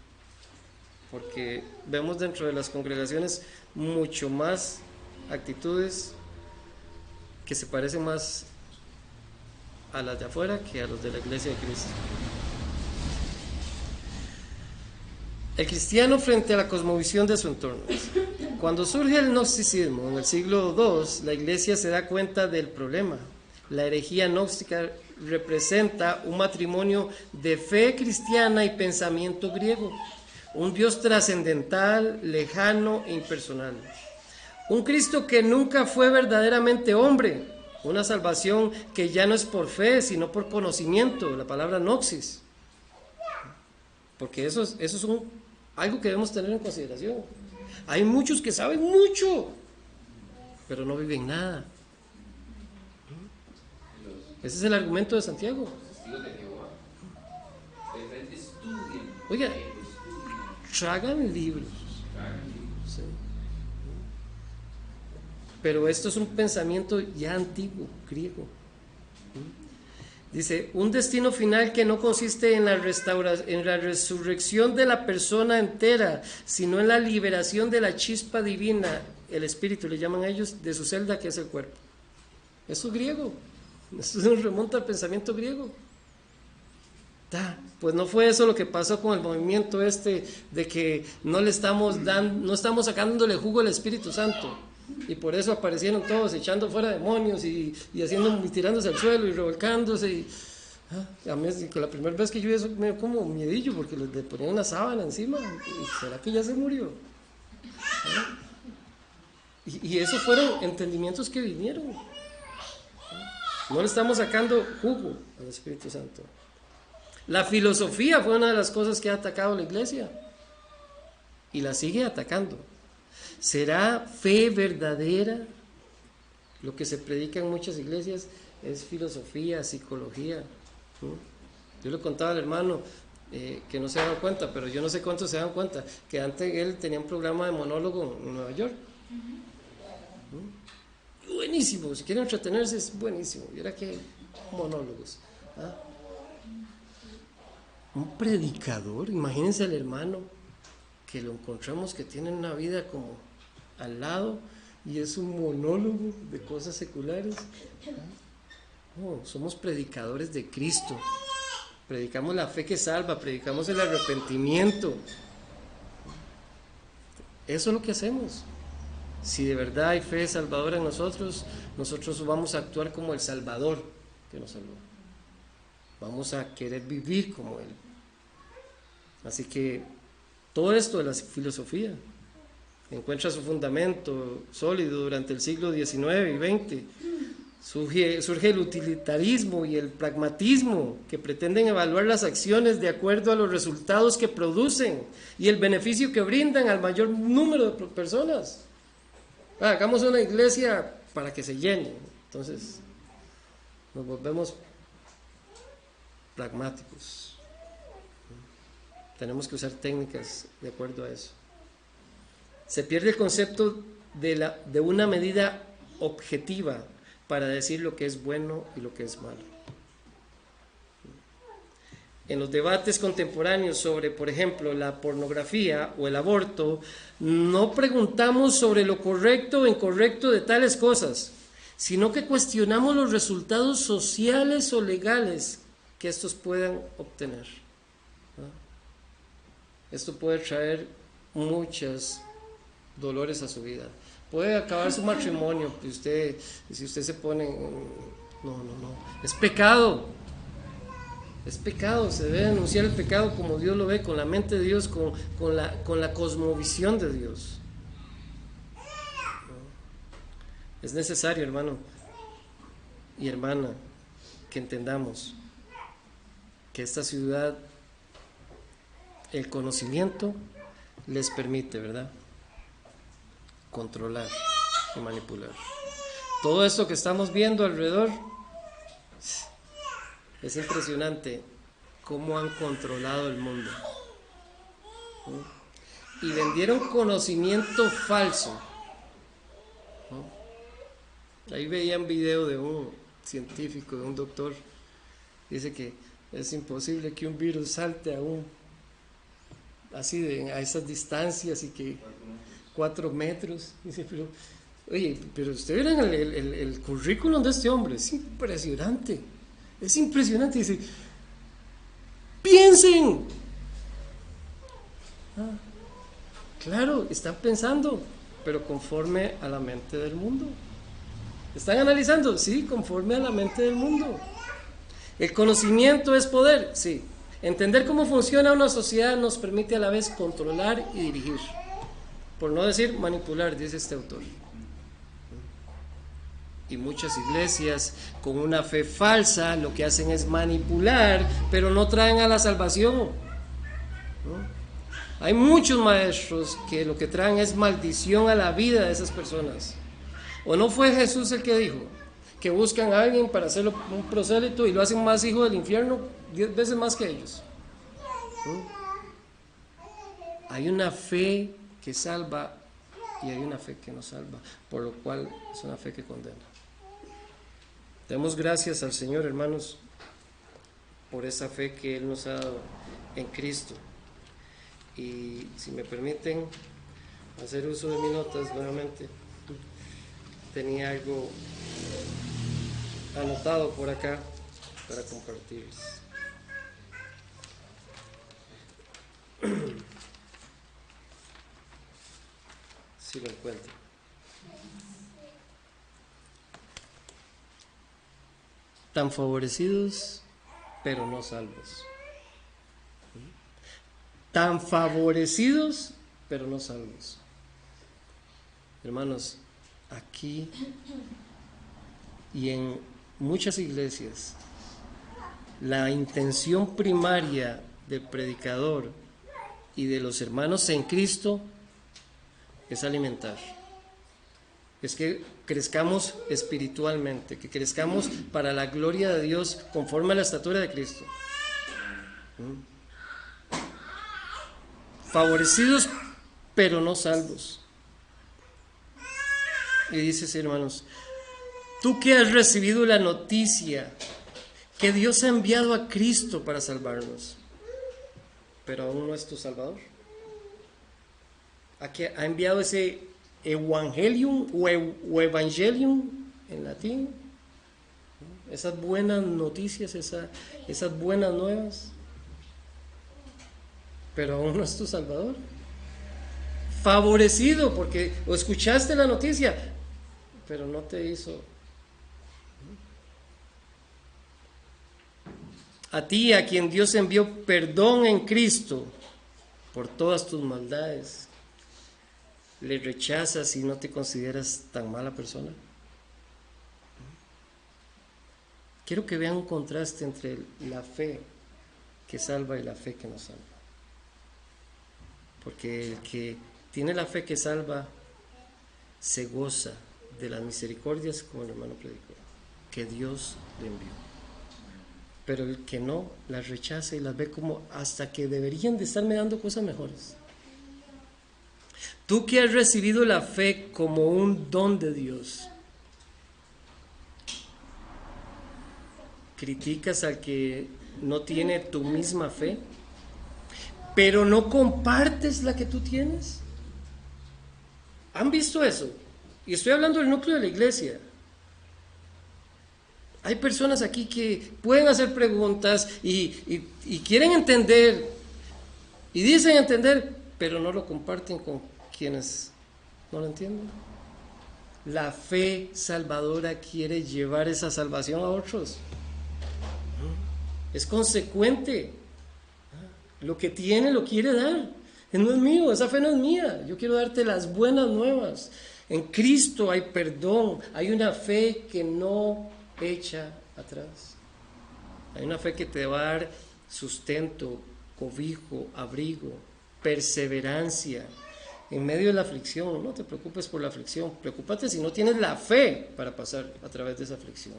porque vemos dentro de las congregaciones mucho más actitudes que se parecen más a las de afuera que a los de la iglesia de Cristo. El cristiano frente a la cosmovisión de su entorno. Cuando surge el gnosticismo en el siglo II, la iglesia se da cuenta del problema. La herejía gnóstica representa un matrimonio de fe cristiana y pensamiento griego, un Dios trascendental, lejano e impersonal. Un Cristo que nunca fue verdaderamente hombre, una salvación que ya no es por fe, sino por conocimiento, la palabra noxis. Porque eso es algo que debemos tener en consideración. Hay muchos que saben mucho, pero no viven nada. Ese es el argumento de Santiago. Oiga, tragan libros. Sí. Pero esto es un pensamiento ya antiguo, griego. Dice, un destino final que no consiste en la resurrección de la persona entera, sino en la liberación de la chispa divina, el espíritu, le llaman a ellos, de su celda que es el cuerpo. Eso es griego. Eso se remonta al pensamiento griego. Pues no fue eso lo que pasó con el movimiento de que no estamos sacándole jugo al Espíritu Santo. Y por eso aparecieron todos echando fuera demonios y tirándose al suelo y revolcándose. A mí la primera vez que yo vi eso me dio como miedillo porque le ponían una sábana encima. ¿Y será que ya se murió? Y esos fueron entendimientos que vinieron. No le estamos sacando jugo al Espíritu Santo. La filosofía fue una de las cosas que ha atacado la iglesia y la sigue atacando. ¿Será fe verdadera? Lo que se predica en muchas iglesias es filosofía, psicología. Yo le contaba al hermano que no se daban cuenta, pero yo no sé cuántos se dan cuenta, que antes él tenía un programa de monólogo en Nueva York. Buenísimo, si quieren entretenerse es buenísimo. Y ahora que hay monólogos. Un predicador, imagínense al hermano que lo encontramos que tiene una vida como al lado y es un monólogo de cosas seculares. No, somos predicadores de Cristo, predicamos la fe que salva, predicamos el arrepentimiento. Eso es lo que hacemos. Si de verdad hay fe salvadora en nosotros vamos a actuar como el Salvador que nos salvó. Vamos a querer vivir como Él. Así que todo esto de la filosofía encuentra su fundamento sólido durante el siglo XIX y XX. Surge el utilitarismo y el pragmatismo que pretenden evaluar las acciones de acuerdo a los resultados que producen y el beneficio que brindan al mayor número de personas. Hagamos una iglesia para que se llene. Entonces nos volvemos pragmáticos. Tenemos que usar técnicas de acuerdo a eso. Se pierde el concepto de una medida objetiva para decir lo que es bueno y lo que es malo. En los debates contemporáneos sobre, por ejemplo, la pornografía o el aborto, no preguntamos sobre lo correcto o incorrecto de tales cosas, sino que cuestionamos los resultados sociales o legales que estos puedan obtener. Esto puede traer muchos dolores a su vida. Puede acabar su matrimonio si usted se pone... No. Es pecado. Es pecado. Se debe denunciar el pecado como Dios lo ve, con la mente de Dios, con la cosmovisión de Dios. Es necesario, hermano y hermana, que entendamos que esta ciudad, el conocimiento les permite, ¿verdad?, controlar y manipular. Todo esto que estamos viendo alrededor es impresionante cómo han controlado el mundo. Y vendieron conocimiento falso. Ahí veía un video de un científico, de un doctor, dice que es imposible que un virus salte a esas distancias y que 4 metros. Dice, pero ustedes vieron el currículum de este hombre, es impresionante. Dice, piensen. Claro, están pensando, pero conforme a la mente del mundo. ¿Están analizando? Sí, conforme a la mente del mundo. ¿El conocimiento es poder? Sí. Entender cómo funciona una sociedad nos permite a la vez controlar y dirigir. Por no decir manipular, dice este autor. Y muchas iglesias con una fe falsa lo que hacen es manipular, pero no traen a la salvación. ¿No? Hay muchos maestros que lo que traen es maldición a la vida de esas personas. ¿O no fue Jesús el que dijo que buscan a alguien para hacerlo un prosélito y lo hacen más hijo del infierno 10 veces más que ellos? Hay una fe que salva y hay una fe que no salva, por lo cual es una fe que condena. Demos gracias al Señor, hermanos, por esa fe que Él nos ha dado en Cristo. Y si me permiten hacer uso de mis notas nuevamente, tenía algo anotado por acá para compartirles. si lo encuentro. Tan favorecidos, pero no salvos. Tan favorecidos, pero no salvos. Hermanos, aquí y en muchas iglesias, la intención primaria del predicador y de los hermanos en Cristo es alimentar. Es que crezcamos espiritualmente, que crezcamos para la gloria de Dios conforme a la estatura de Cristo. Favorecidos, pero no salvos. Y dice así, hermanos, tú que has recibido la noticia que Dios ha enviado a Cristo para salvarnos, pero aún no es tu Salvador. Aquí ha enviado ese Evangelium o Evangelium en latín, esas buenas noticias, esas buenas nuevas, pero aún no es tu Salvador. Favorecido porque o escuchaste la noticia, pero no te hizo. A ti, a quien Dios envió perdón en Cristo por todas tus maldades, le rechazas y no te consideras tan mala persona. Quiero que vean un contraste entre la fe que salva y la fe que no salva. Porque el que tiene la fe que salva se goza de las misericordias, como el hermano predicó, que Dios le envió. Pero el que no, las rechaza y las ve como hasta que deberían de estarme dando cosas mejores. Tú que has recibido la fe como un don de Dios, criticas al que no tiene tu misma fe, pero no compartes la que tú tienes. ¿Han visto eso? Y estoy hablando del núcleo de la iglesia. Hay personas aquí que pueden hacer preguntas y quieren entender y dicen entender, pero no lo comparten con quienes no lo entienden. La fe salvadora quiere llevar esa salvación a otros. Es consecuente. Lo que tiene lo quiere dar. No es mío, esa fe no es mía. Yo quiero darte las buenas nuevas. En Cristo hay perdón, hay una fe que no echa atrás. Hay una fe que te va a dar sustento, cobijo, abrigo, perseverancia en medio de la aflicción. No te preocupes por la aflicción, preocúpate si no tienes la fe para pasar a través de esa aflicción.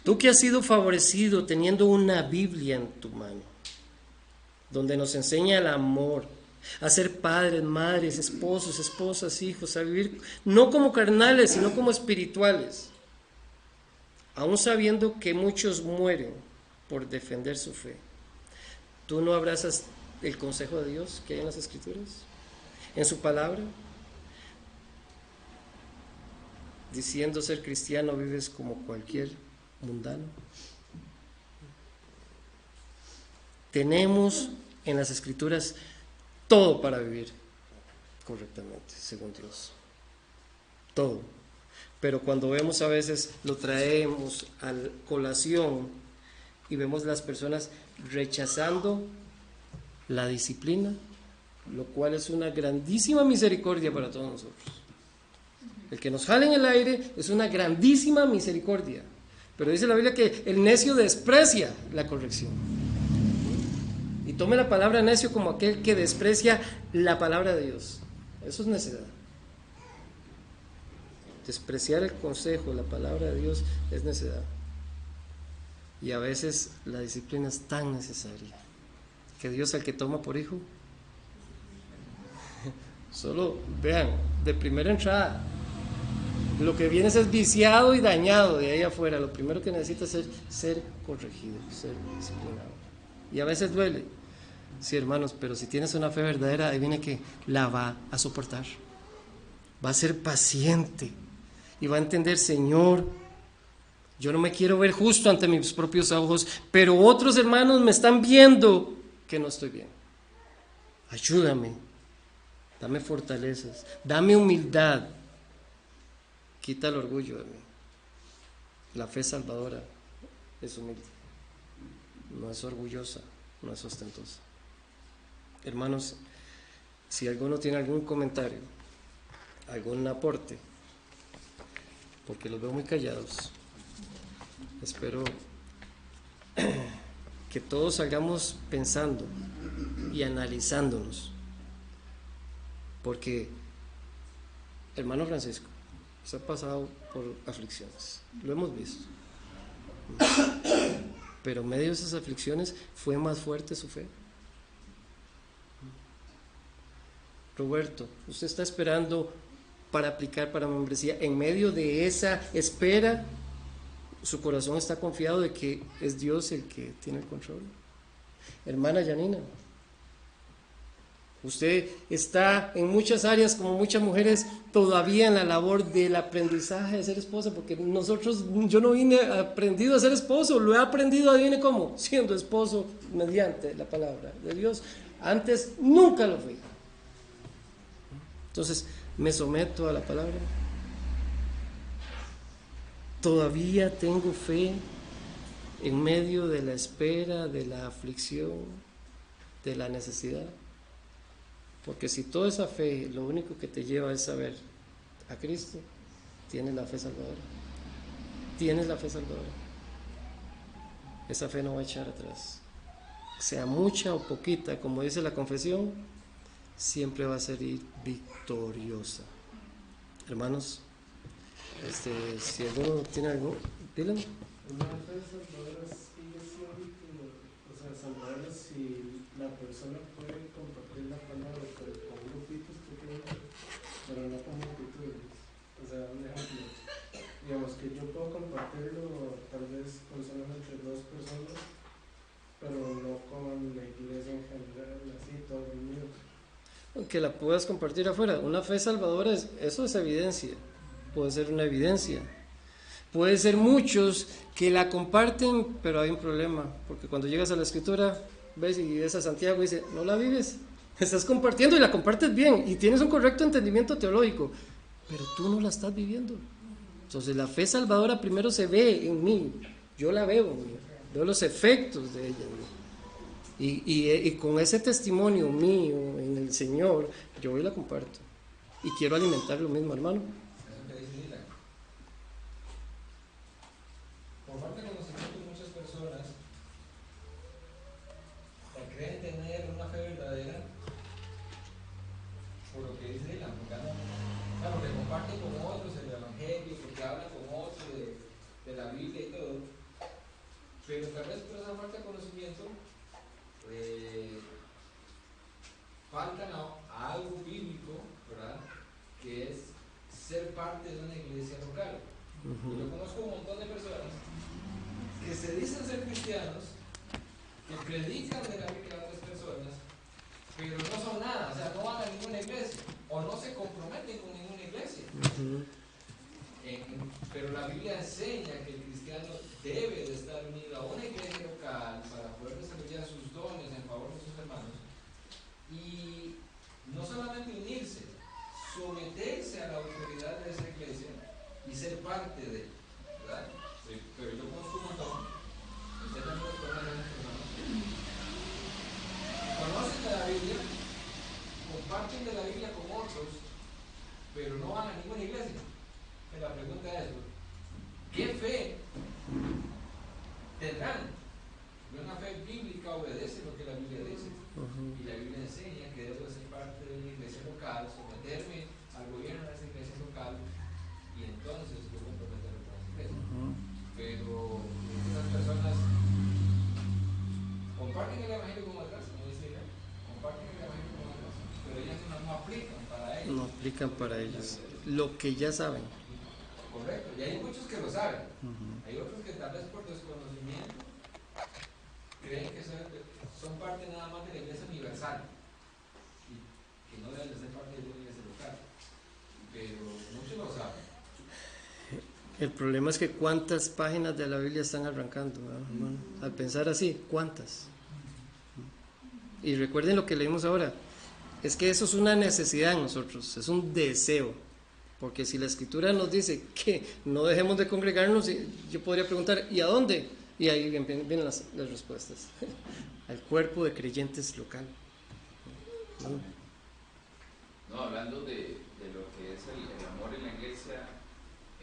Tú que has sido favorecido teniendo una Biblia en tu mano, donde nos enseña el amor, a ser padres, madres, esposos, esposas, hijos, a vivir no como carnales, sino como espirituales, aún sabiendo que muchos mueren por defender su fe. ¿Tú no abrazas el consejo de Dios que hay en las Escrituras, en su palabra? Diciendo ser cristiano, vives como cualquier mundano. Tenemos en las Escrituras todo para vivir correctamente, según Dios. Todo. Pero cuando vemos, a veces lo traemos a colación y vemos las personas rechazando la disciplina, lo cual es una grandísima misericordia para todos nosotros. El que nos jale en el aire es una grandísima misericordia. Pero dice la Biblia que el necio desprecia la corrección. Y tome la palabra necio como aquel que desprecia la palabra de Dios. Eso es necedad. Despreciar el consejo, la palabra de Dios es necedad. Y a veces la disciplina es tan necesaria que Dios al que toma por hijo, solo vean, de primera entrada, lo que viene es viciado y dañado de ahí afuera. Lo primero que necesita es ser corregido, ser disciplinado. Y a veces duele, sí, hermanos, pero si tienes una fe verdadera, ahí viene que la va a soportar. Va a ser paciente y va a entender, Señor, yo no me quiero ver justo ante mis propios ojos, pero otros hermanos me están viendo que no estoy bien. ayúdame, dame fortalezas, dame humildad, quita el orgullo de mí. La fe salvadora es humilde, no es orgullosa, no es ostentosa. Hermanos, si alguno tiene algún comentario, algún aporte, porque los veo muy callados, espero que todos salgamos pensando y analizándonos, porque hermano Francisco se ha pasado por aflicciones, lo hemos visto, pero en medio de esas aflicciones fue más fuerte su fe. Roberto, usted está esperando para aplicar para membresía. En medio de esa espera, su corazón está confiado de que es Dios el que tiene el control. Hermana Janina, usted está en muchas áreas, como muchas mujeres, todavía en la labor del aprendizaje de ser esposa, porque yo no vine aprendido a ser esposo, lo he aprendido, adivine cómo, siendo esposo mediante la palabra de Dios. Antes nunca lo fui. Entonces, me someto a la palabra. Todavía tengo fe en medio de la espera, de la aflicción, de la necesidad. Porque si toda esa fe lo único que te lleva es saber a Cristo, tienes la fe salvadora. Tienes la fe salvadora. Esa fe no va a echar atrás. Sea mucha o poquita, como dice la confesión, siempre va a ser victoriosa. Hermanos, si alguno tiene algo, díganme. Una fe salvadora sigue siendo, o sea, salvadora si la persona puede compartir la palabra, pero con grupitos pequeños, pero no con multitudes. O sea, un ejemplo, digamos que yo puedo compartirlo tal vez con solamente 2 personas, pero no con la iglesia en general, así todo el mundo. Que la puedas compartir afuera. Una fe salvadora, eso es evidencia, puede ser una evidencia. Puede ser muchos que la comparten, pero hay un problema, porque cuando llegas a la escritura, ves y ves a Santiago y dice, no la vives, estás compartiendo y la compartes bien y tienes un correcto entendimiento teológico, pero tú no la estás viviendo. Entonces la fe salvadora primero se ve en mí, yo la veo en mí, veo los efectos de ella en mí. Y con ese testimonio mío en el Señor, yo hoy la comparto y quiero alimentar lo mismo, hermano. Eso que dice Dylan. Por falta de conocimiento, muchas personas creen tener una fe verdadera por lo que dice Dylan, porque comparten con otros el evangelio, porque hablan con otros de la Biblia y todo, pero tal vez por esa falta de conocimiento faltan a algo bíblico, ¿verdad? Que es ser parte de una iglesia local. Y yo conozco un montón de personas que se dicen ser cristianos, que predican de la Biblia a otras personas, pero no son nada, o sea, no van a ninguna iglesia, o no se comprometen con ninguna iglesia. Pero la Biblia enseña que el cristiano debe de estar unido a una iglesia local para poder desarrollar sus dones en favor de sus hermanos, y no solamente unirse, someterse a la autoridad de esa iglesia y ser parte de ella, ¿verdad? Sí, pero yo conozco un montón, ustedes también los conocen, conocen de la Biblia, comparten de la Biblia con otros, pero no van a ninguna iglesia. Y la pregunta es, ¿qué fe tendrán? Una fe bíblica obedece lo que la Biblia dice. Y la Biblia enseña que debo ser parte de una iglesia local, someterme al gobierno de esa iglesia local, y entonces yo comprometerme con esa iglesia. Pero esas personas comparten el evangelio con otras, como dice ella, comparten el evangelio con otras, pero ellas no aplican para ellos. No aplican para ellos lo que ya saben. Correcto, y hay muchos que lo saben. Hay otros que tal vez por desconocimiento creen que son parte nada más de la iglesia universal y que no deben de ser parte de la iglesia local, pero muchos lo saben. El problema es que cuántas páginas de la Biblia están arrancando, hermano. Al pensar así, ¿cuántas? Y recuerden lo que leímos ahora, Es que eso es una necesidad en nosotros, es un deseo. Porque si la Escritura nos dice que no dejemos de congregarnos, yo podría preguntar, ¿y a dónde? Y ahí vienen las respuestas. Al cuerpo de creyentes local. No, hablando de lo que es el amor en la iglesia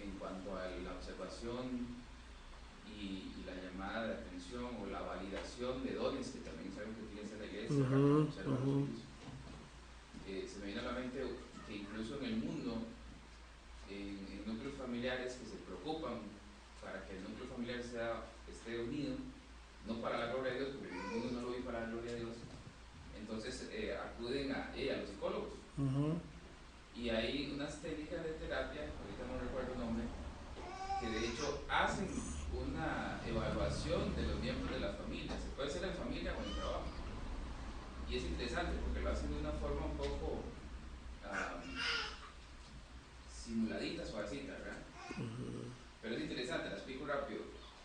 en cuanto a la observación y la llamada de atención o la validación de dones que también sabemos que tiene la iglesia, se me viene a la mente que incluso en el mundo, en núcleos familiares que se preocupan para que el núcleo familiar esté unido, no para la gloria de Dios, porque el mundo no lo ve para la gloria de Dios, entonces acuden a los psicólogos. Y hay unas técnicas de terapia, ahorita no recuerdo el nombre, que de hecho hacen una evaluación de los miembros de la familia. Se puede hacer en familia o en el trabajo. Y es interesante porque lo hacen de una forma un poco simuladita, suavecita, ¿verdad? Pero es interesante, la explico rápido.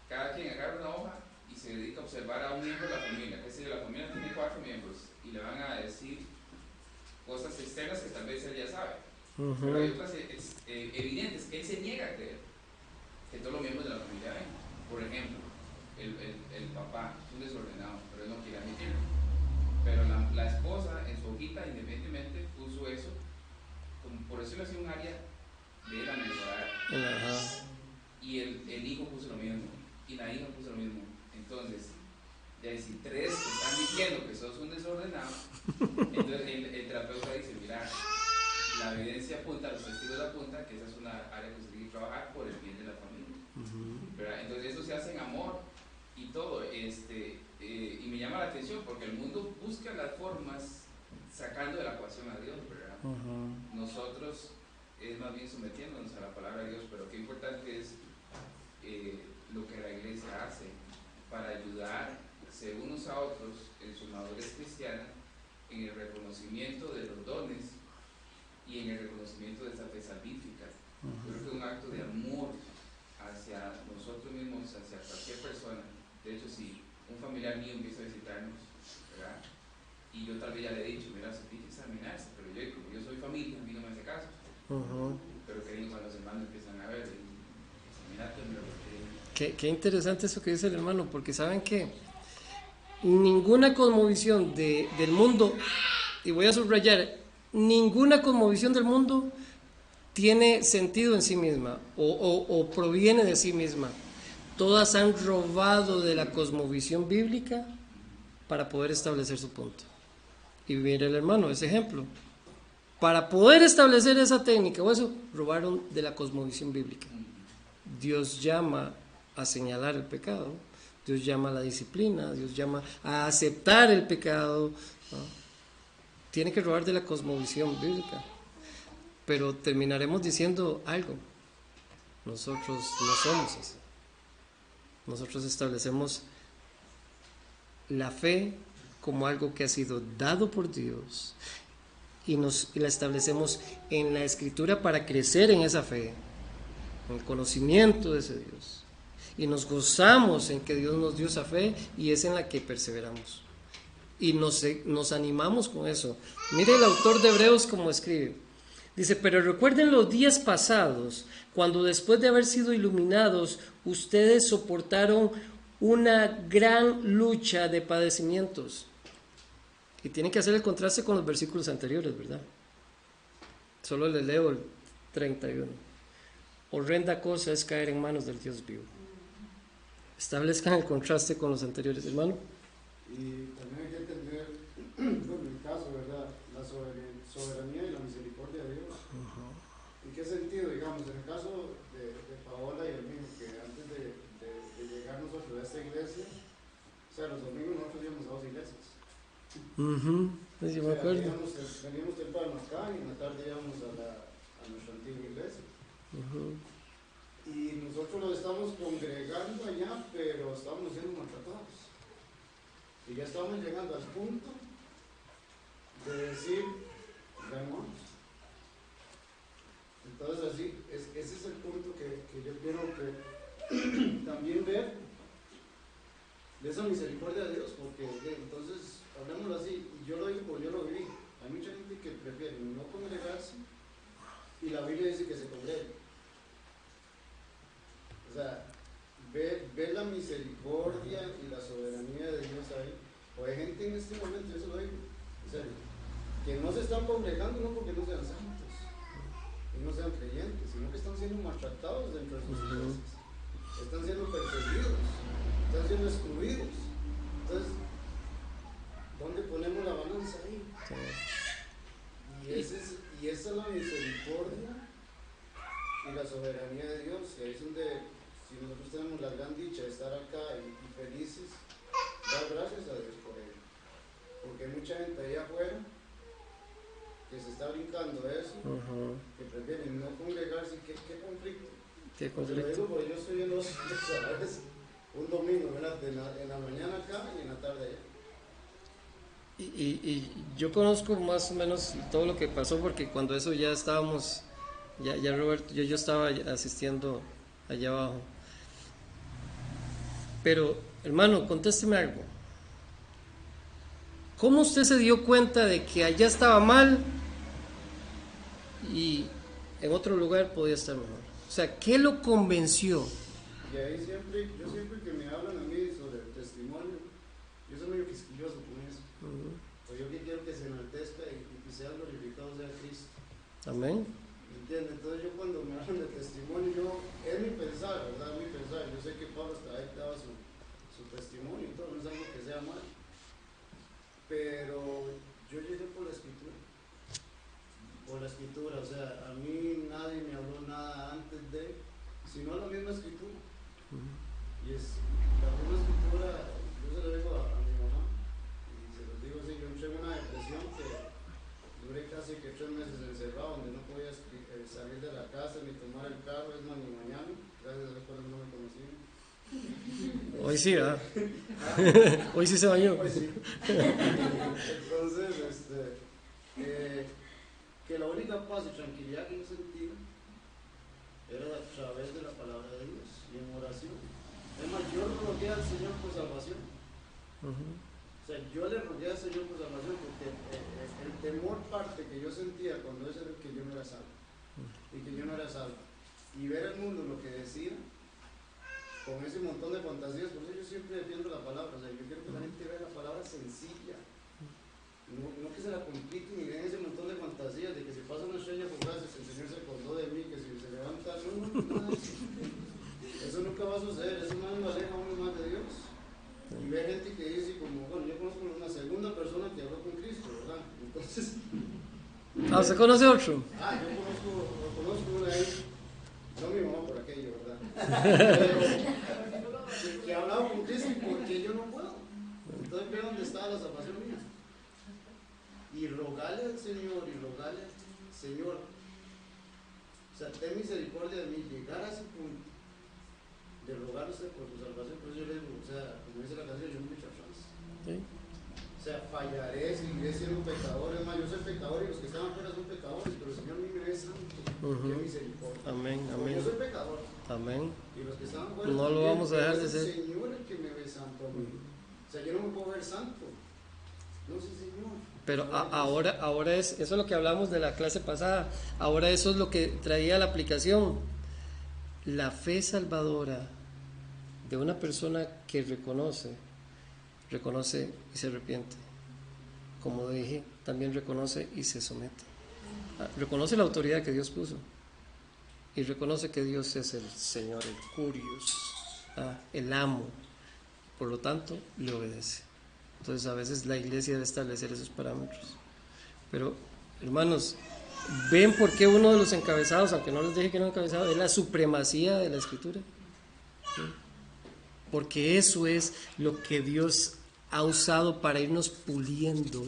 Cada quien agarra una hoja y se dedica a observar a un miembro de la familia. Que si la familia tiene 4 miembros y le van a decir cosas externas que tal vez él ya sabe. Pero hay otras evidentes que él se niega a creer que todos los miembros de la familia ven. Por ejemplo, el papá es un desordenado, pero él no quiere admitirlo. Pero la esposa en su hojita independientemente puso eso, como por decirlo así, un área de la mejorar. Y el hijo puso lo mismo, y la hija puso lo mismo. Entonces, ya si 3 te están diciendo que sos un desordenado, entonces el terapeuta dice, mira, la evidencia apunta, los testigos apuntan que esa es una área que se tiene que trabajar por el bien de la familia. ¿Verdad? Entonces eso se hace en amor y todo, y me llama la atención porque el mundo busca las formas sacando de la ecuación a Dios, ¿verdad? Nosotros es más bien sometiéndonos a la palabra de Dios, pero qué importante es lo que la iglesia hace para ayudarse unos a otros en su madurez cristiana, en el reconocimiento de los dones y en el reconocimiento de esta fe salvífica. Yo creo que es un acto de amor hacia nosotros mismos, hacia cualquier persona. De hecho, si un familiar mío empieza a visitarnos, ¿verdad? Y yo tal vez ya le he dicho, mira, se tiene que examinarse, pero yo, como yo soy familia, a mí no me hace caso. Pero que cuando los hermanos empiezan a ver, examinarte, mira, porque... Qué interesante eso que dice el hermano, porque saben que ninguna cosmovisión del mundo, y voy a subrayar, ninguna cosmovisión del mundo tiene sentido en sí misma o proviene de sí misma. Todas han robado de la cosmovisión bíblica para poder establecer su punto. Y mire el hermano, ese ejemplo. Para poder establecer esa técnica o eso, robaron de la cosmovisión bíblica. Dios llama a señalar el pecado, Dios llama a la disciplina, Dios llama a aceptar el pecado, ¿no? Tiene que robar de la cosmovisión bíblica. Pero terminaremos diciendo algo. Nosotros no somos así. Nosotros establecemos la fe como algo que ha sido dado por Dios y la establecemos en la Escritura para crecer en esa fe, en el conocimiento de ese Dios. Y nos gozamos en que Dios nos dio esa fe y es en la que perseveramos. Y nos animamos con eso. Mire el autor de Hebreos como escribe. Dice, pero recuerden los días pasados, cuando después de haber sido iluminados, ustedes soportaron una gran lucha de padecimientos. Y tienen que hacer el contraste con los versículos anteriores, ¿verdad? Solo les leo el 31. Horrenda cosa es caer en manos del Dios vivo. Establezcan el contraste con los anteriores, hermano. Y también hay que entender, bueno, en el caso, ¿verdad? La soberanía y la misericordia de Dios. ¿En qué sentido? Digamos, en el caso de Paola y el mío, que antes de llegar nosotros a esta iglesia, o sea, los domingos nosotros íbamos a 2 iglesias. Sí, me acuerdo. Veníamos temprano acá y en la tarde íbamos a nuestra antigua iglesia. Y nosotros nos estamos congregando allá, pero estamos siendo maltratados. Y ya estamos llegando al punto de decir, ya no vamos. Entonces así, ese es el punto que yo quiero que también ver de esa misericordia de Dios, porque entonces, hablemoslo así, y yo lo digo porque yo lo viví. Hay mucha gente la Biblia dice que se congregue. O sea, ve la misericordia y la soberanía de Dios ahí. O hay gente en este momento, eso lo digo, en serio, que no se están congregando no porque no sean santos y no sean creyentes, sino que están siendo maltratados dentro de sus iglesias, están siendo perseguidos, están siendo excluidos. Entonces, ¿dónde ponemos la balanza ahí? Y esa es la misericordia y la soberanía de Dios. Y ahí es donde, si nosotros tenemos la gran dicha de estar acá y felices, dar gracias a Dios por ello. Porque hay mucha gente allá afuera que se está brincando eso, que prefieren no congregarse. ¿Qué conflicto? ¿Qué Te lo conflicto? digo porque yo estoy en los salares un domingo, ¿verdad? En la mañana acá y en la tarde allá. Y yo conozco más o menos todo lo que pasó, porque cuando eso ya estábamos, ya Roberto, yo estaba asistiendo allá abajo. Pero, hermano, contésteme algo. ¿Cómo usted se dio cuenta de que allá estaba mal y en otro lugar podía estar mejor? O sea, ¿qué lo convenció? Y ahí yo siempre que me hablan a mí sobre el testimonio, yo soy medio quisquilloso con eso. Pues yo que quiero que se enaltezca y que sea glorificado sea Cristo. Amén. ¿Me entiendes? Entonces yo cuando me hablan de testimonio, es mi pensar, ¿verdad? Mi pensar. Yo sé que Pablo hasta ahí daba su testimonio y todo, no es algo que sea mal. Pero yo llegué por la escritura. Por la escritura, o sea, a mí nadie me habló nada antes de, sino la misma escritura. Y es la misma escritura, yo se lo digo a mi mamá, y se los digo así, yo entré en una depresión que duré casi que 3 meses encerrado, donde no podía salir de la casa, ni tomar el carro, es más, ni mañana, gracias a Dios por eso no me conocían. Hoy sí, ¿verdad? Hoy sí se bañó. Hoy sí. Entonces, que la única paz y tranquilidad que yo sentía era a través de la palabra de Dios y en oración. Es más, yo le rogué al Señor por salvación. O sea, yo le rogué al Señor por salvación porque el temor parte que yo sentía cuando eso era que yo no era salvo y que yo no era salvo. Y ver el mundo lo que decía, con ese montón de fantasías, por eso yo siempre defiendo la palabra. O sea, yo quiero que la gente vea la palabra sencilla. No que se la compliquen y vean ese montón de fantasías de que si pasa una estrella fugaz, el Señor se acordó de mí, que si se levanta, no, nada de eso. Eso nunca va a suceder, eso no me aleja uno más de Dios. Y ve gente que dice como, bueno, yo conozco una segunda persona que habló con Cristo, ¿verdad? Entonces... ¿Usted conoce otro? Yo conozco una ahí, no mi mamá por aquello, ¿verdad? Pero que hablaba con Cristo porque yo no puedo. Entonces ve dónde está la salvación mía. Y rogarle al Señor, Señor, o sea, ten misericordia de mí, llegar a ese punto de rogar usted por tu salvación. Por eso yo le digo, o sea, como dice la canción, yo no me echo atrás. Sí. O sea, fallaré, seguiré siendo pecador. Es más, yo soy pecador y los que están afuera son pecadores, pero el Señor a mí me ve santo. Qué misericordia. Amén, Porque amén. yo soy pecador. Amén. Y los que están afuera No lo también, vamos a dejar de pero es ser. el Señor el que me ve santo a mí. O sea, yo no me puedo ver santo. No sé, Señor. Pero ahora eso es lo que hablamos de la clase pasada. Ahora eso es lo que traía la aplicación. La fe salvadora de una persona que reconoce y se arrepiente. Como dije, también reconoce y se somete. Reconoce la autoridad que Dios puso. Y reconoce que Dios es el Señor, el Curios, el amo. Por lo tanto, le obedece. Entonces a veces la iglesia debe establecer esos parámetros. Pero, hermanos, ¿ven por qué uno de los encabezados, aunque no les dije que era un encabezado, es la supremacía de la Escritura? ¿Sí? Porque eso es lo que Dios ha usado para irnos puliendo.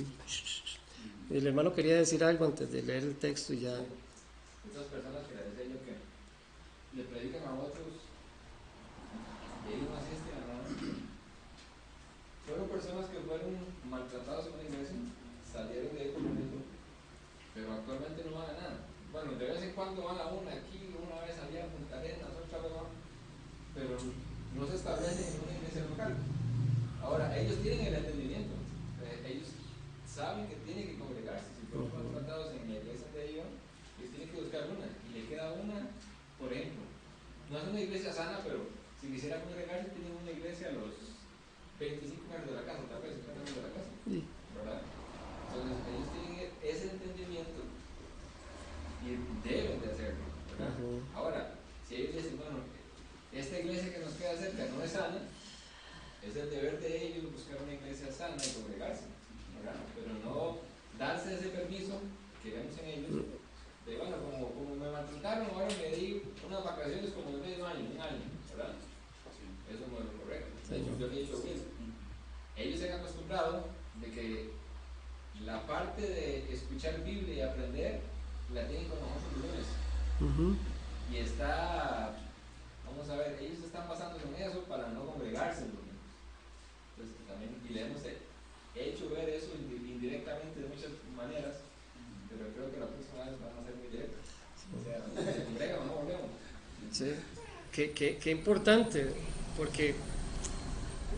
El hermano quería decir algo antes de leer el texto y ya. Estas personas que les decía yo que le predican a otros y ellos no asisten a nada. Fueron personas que fueron maltratadas en una iglesia, salieron de ahí por lo mismo, pero actualmente no van a nada. Bueno, de vez en cuando van a una aquí, una vez allá en Punta Arenas, otra vez van, pero no se establecen en una iglesia local. Ahora, ellos tienen el entendimiento, ellos saben que tienen que congregarse. Si fueron maltratados en la iglesia de ellos, ellos tienen que buscar una. Y una iglesia sana, pero si quisiera congregarse, tienen una iglesia a los 25 metros de la casa, tal vez 50 metros de la casa, Sí. ¿verdad? Entonces ellos tienen ese entendimiento y deben de hacerlo, ¿verdad? Ahora, si ellos dicen, bueno, esta iglesia que nos queda cerca no es sana, es el deber de ellos buscar una iglesia sana y congregarse, ¿verdad? Pero no darse ese permiso que vemos en ellos, de bueno, como me maltrataron, ahora me di unas vacaciones como de medio año, un año, ¿verdad? Eso no es lo correcto. Yo le he dicho bien. Ellos se han acostumbrado de que la parte de escuchar Biblia y aprender la tienen con nosotros los lunes. Y está, vamos a ver, ellos están basándose en eso para no congregarse los lunes. Entonces también, y le hemos hecho ver eso indirectamente de muchas maneras, pero creo que la próxima vez van a ser muy directas. O sea, se congregan o no volvemos. Sí, qué importante, porque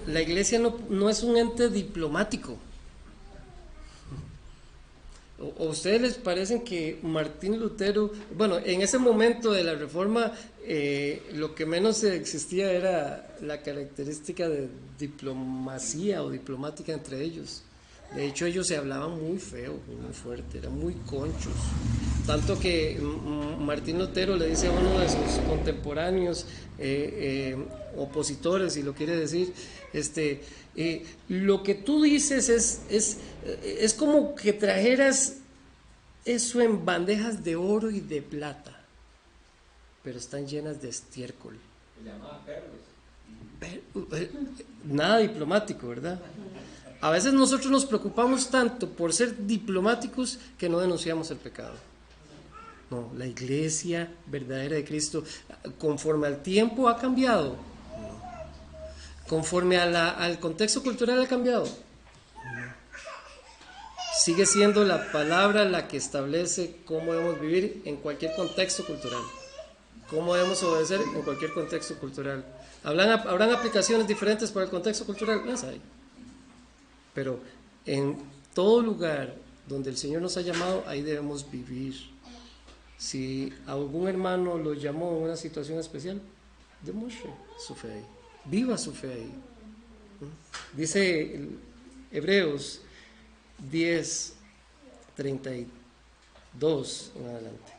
la iglesia no es un ente diplomático. ¿O ustedes les parecen que Martín Lutero, bueno, en ese momento de la Reforma, lo que menos existía era la característica de diplomacia o diplomática entre ellos? De hecho, ellos se hablaban muy feo, muy fuerte, eran muy conchos. Tanto que Martín Lutero le dice a uno de sus contemporáneos, opositores, si lo quiere decir, lo que tú dices es como que trajeras eso en bandejas de oro y de plata, pero están llenas de estiércol. Se llamaba perros. Nada diplomático, ¿verdad? A veces nosotros nos preocupamos tanto por ser diplomáticos que no denunciamos el pecado. No, la iglesia verdadera de Cristo, conforme al tiempo ha cambiado, conforme al contexto cultural ha cambiado. Sigue siendo la palabra la que establece cómo debemos vivir en cualquier contexto cultural, cómo debemos obedecer en cualquier contexto cultural. ¿Habrán aplicaciones diferentes para el contexto cultural? Las hay. Pero en todo lugar donde el Señor nos ha llamado, ahí debemos vivir. Si algún hermano lo llamó en una situación especial, demuestre su fe ahí, viva su fe ahí. Dice Hebreos 10:32 en adelante.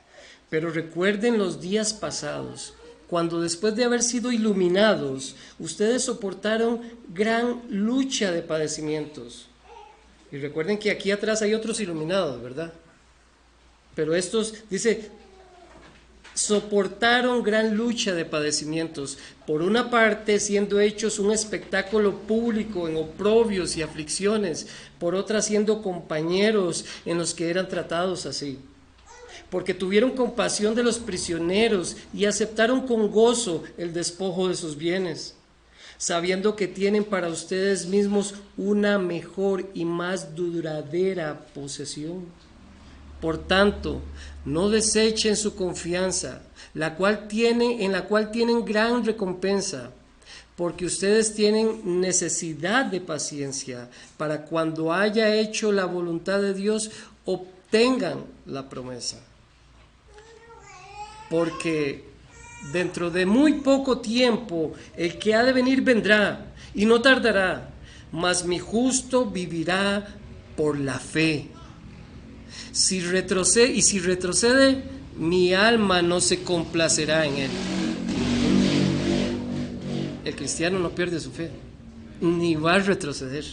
Pero recuerden los días pasados, cuando después de haber sido iluminados, ustedes soportaron gran lucha de padecimientos. Y recuerden que aquí atrás hay otros iluminados, ¿verdad? Pero estos, dice, soportaron gran lucha de padecimientos, por una parte siendo hechos un espectáculo público en oprobios y aflicciones, por otra siendo compañeros en los que eran tratados así. Porque tuvieron compasión de los prisioneros y aceptaron con gozo el despojo de sus bienes, sabiendo que tienen para ustedes mismos una mejor y más duradera posesión. Por tanto, no desechen su confianza, en la cual tienen gran recompensa, porque ustedes tienen necesidad de paciencia para cuando haya hecho la voluntad de Dios, obtengan la promesa. Porque dentro de muy poco tiempo el que ha de venir vendrá y no tardará, mas mi justo vivirá por la fe. Si retrocede, mi alma no se complacerá en él. El cristiano no pierde su fe, ni va a retroceder,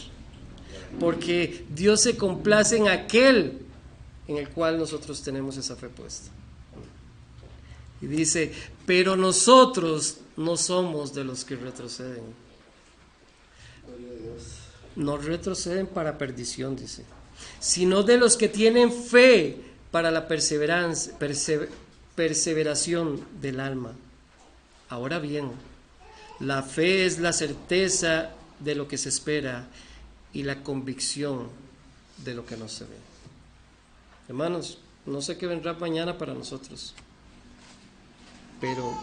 porque Dios se complace en aquel en el cual nosotros tenemos esa fe puesta. Y dice, pero nosotros no somos de los que retroceden. No retroceden para perdición, dice, sino de los que tienen fe para la perseveración del alma. Ahora bien, la fe es la certeza de lo que se espera y la convicción de lo que no se ve. Hermanos, no sé qué vendrá mañana para nosotros, pero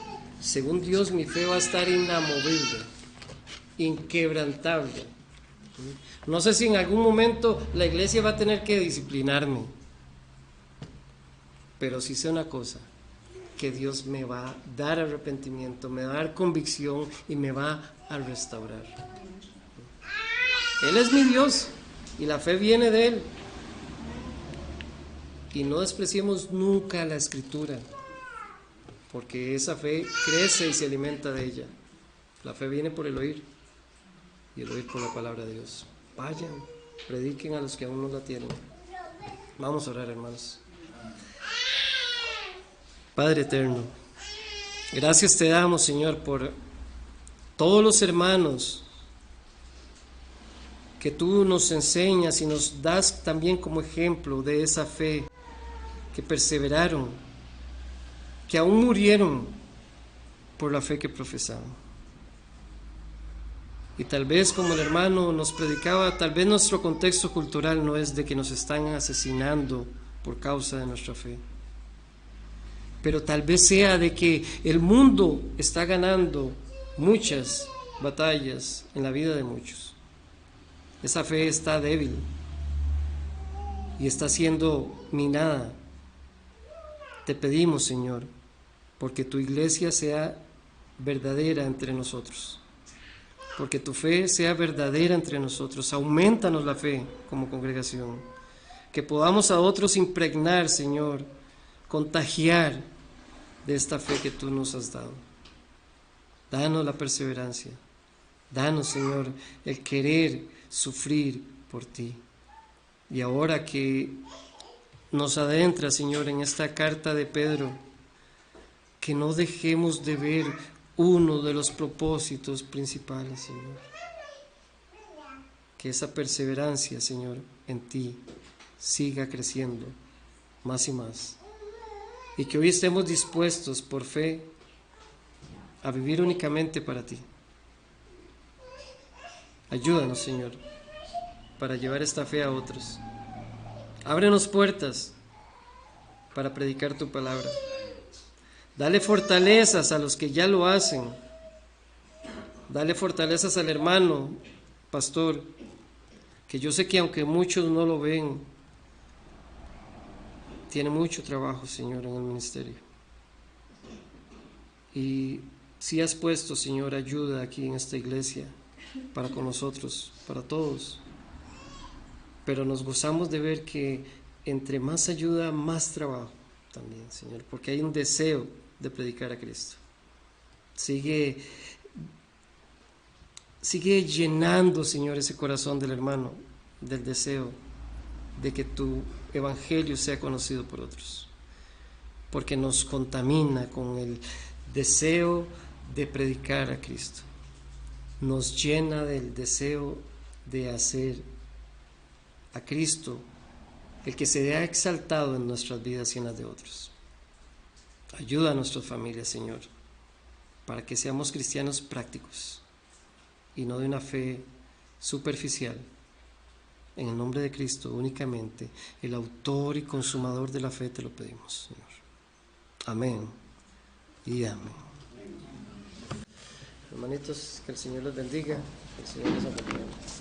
según Dios mi fe va a estar inamovible, inquebrantable. No sé si en algún momento la iglesia va a tener que disciplinarme, pero sí sé una cosa, que Dios me va a dar arrepentimiento, me va a dar convicción y me va a restaurar. Él es mi Dios y la fe viene de Él. Y no despreciemos nunca la Escritura, porque esa fe crece y se alimenta de ella. La fe viene por el oír y el oír por la palabra de Dios. Vayan, prediquen a los que aún no la tienen. Vamos a orar, hermanos. Padre eterno, gracias te damos, Señor, por todos los hermanos que tú nos enseñas y nos das también como ejemplo de esa fe, que perseveraron, que aún murieron por la fe que profesaban. Y tal vez, como el hermano nos predicaba, tal vez nuestro contexto cultural no es de que nos están asesinando por causa de nuestra fe, pero tal vez sea de que el mundo está ganando muchas batallas en la vida de muchos. Esa fe está débil y está siendo minada. Te pedimos, Señor, porque tu iglesia sea verdadera entre nosotros, porque tu fe sea verdadera entre nosotros. Aumentanos la fe como congregación, que podamos a otros impregnar, Señor, contagiar de esta fe que tú nos has dado. Danos la perseverancia, danos, Señor, el querer sufrir por ti. Y ahora que nos adentra, Señor, en esta carta de Pedro, que no dejemos de ver uno de los propósitos principales, Señor. Que esa perseverancia, Señor, en ti siga creciendo más y más. Y que hoy estemos dispuestos por fe a vivir únicamente para ti. Ayúdanos, Señor, para llevar esta fe a otros. Ábrenos puertas para predicar tu palabra. Dale fortalezas a los que ya lo hacen. Dale fortalezas al hermano pastor, que yo sé que aunque muchos no lo ven, tiene mucho trabajo, Señor, en el ministerio. Y si has puesto, Señor, ayuda aquí en esta iglesia para con nosotros, para todos. Pero nos gozamos de ver que entre más ayuda, más trabajo también, Señor, porque hay un deseo de predicar a Cristo. Sigue llenando, Señor, ese corazón del hermano, del deseo de que tu evangelio sea conocido por otros, porque nos contamina con el deseo de predicar a Cristo, nos llena del deseo de hacer a Cristo el que se vea exaltado en nuestras vidas y en las de otros. Ayuda a nuestras familias, Señor, para que seamos cristianos prácticos y no de una fe superficial. En el nombre de Cristo únicamente, el autor y consumador de la fe, te lo pedimos, Señor. Amén y amén. Hermanitos, que el Señor los bendiga, que el Señor les acompañe.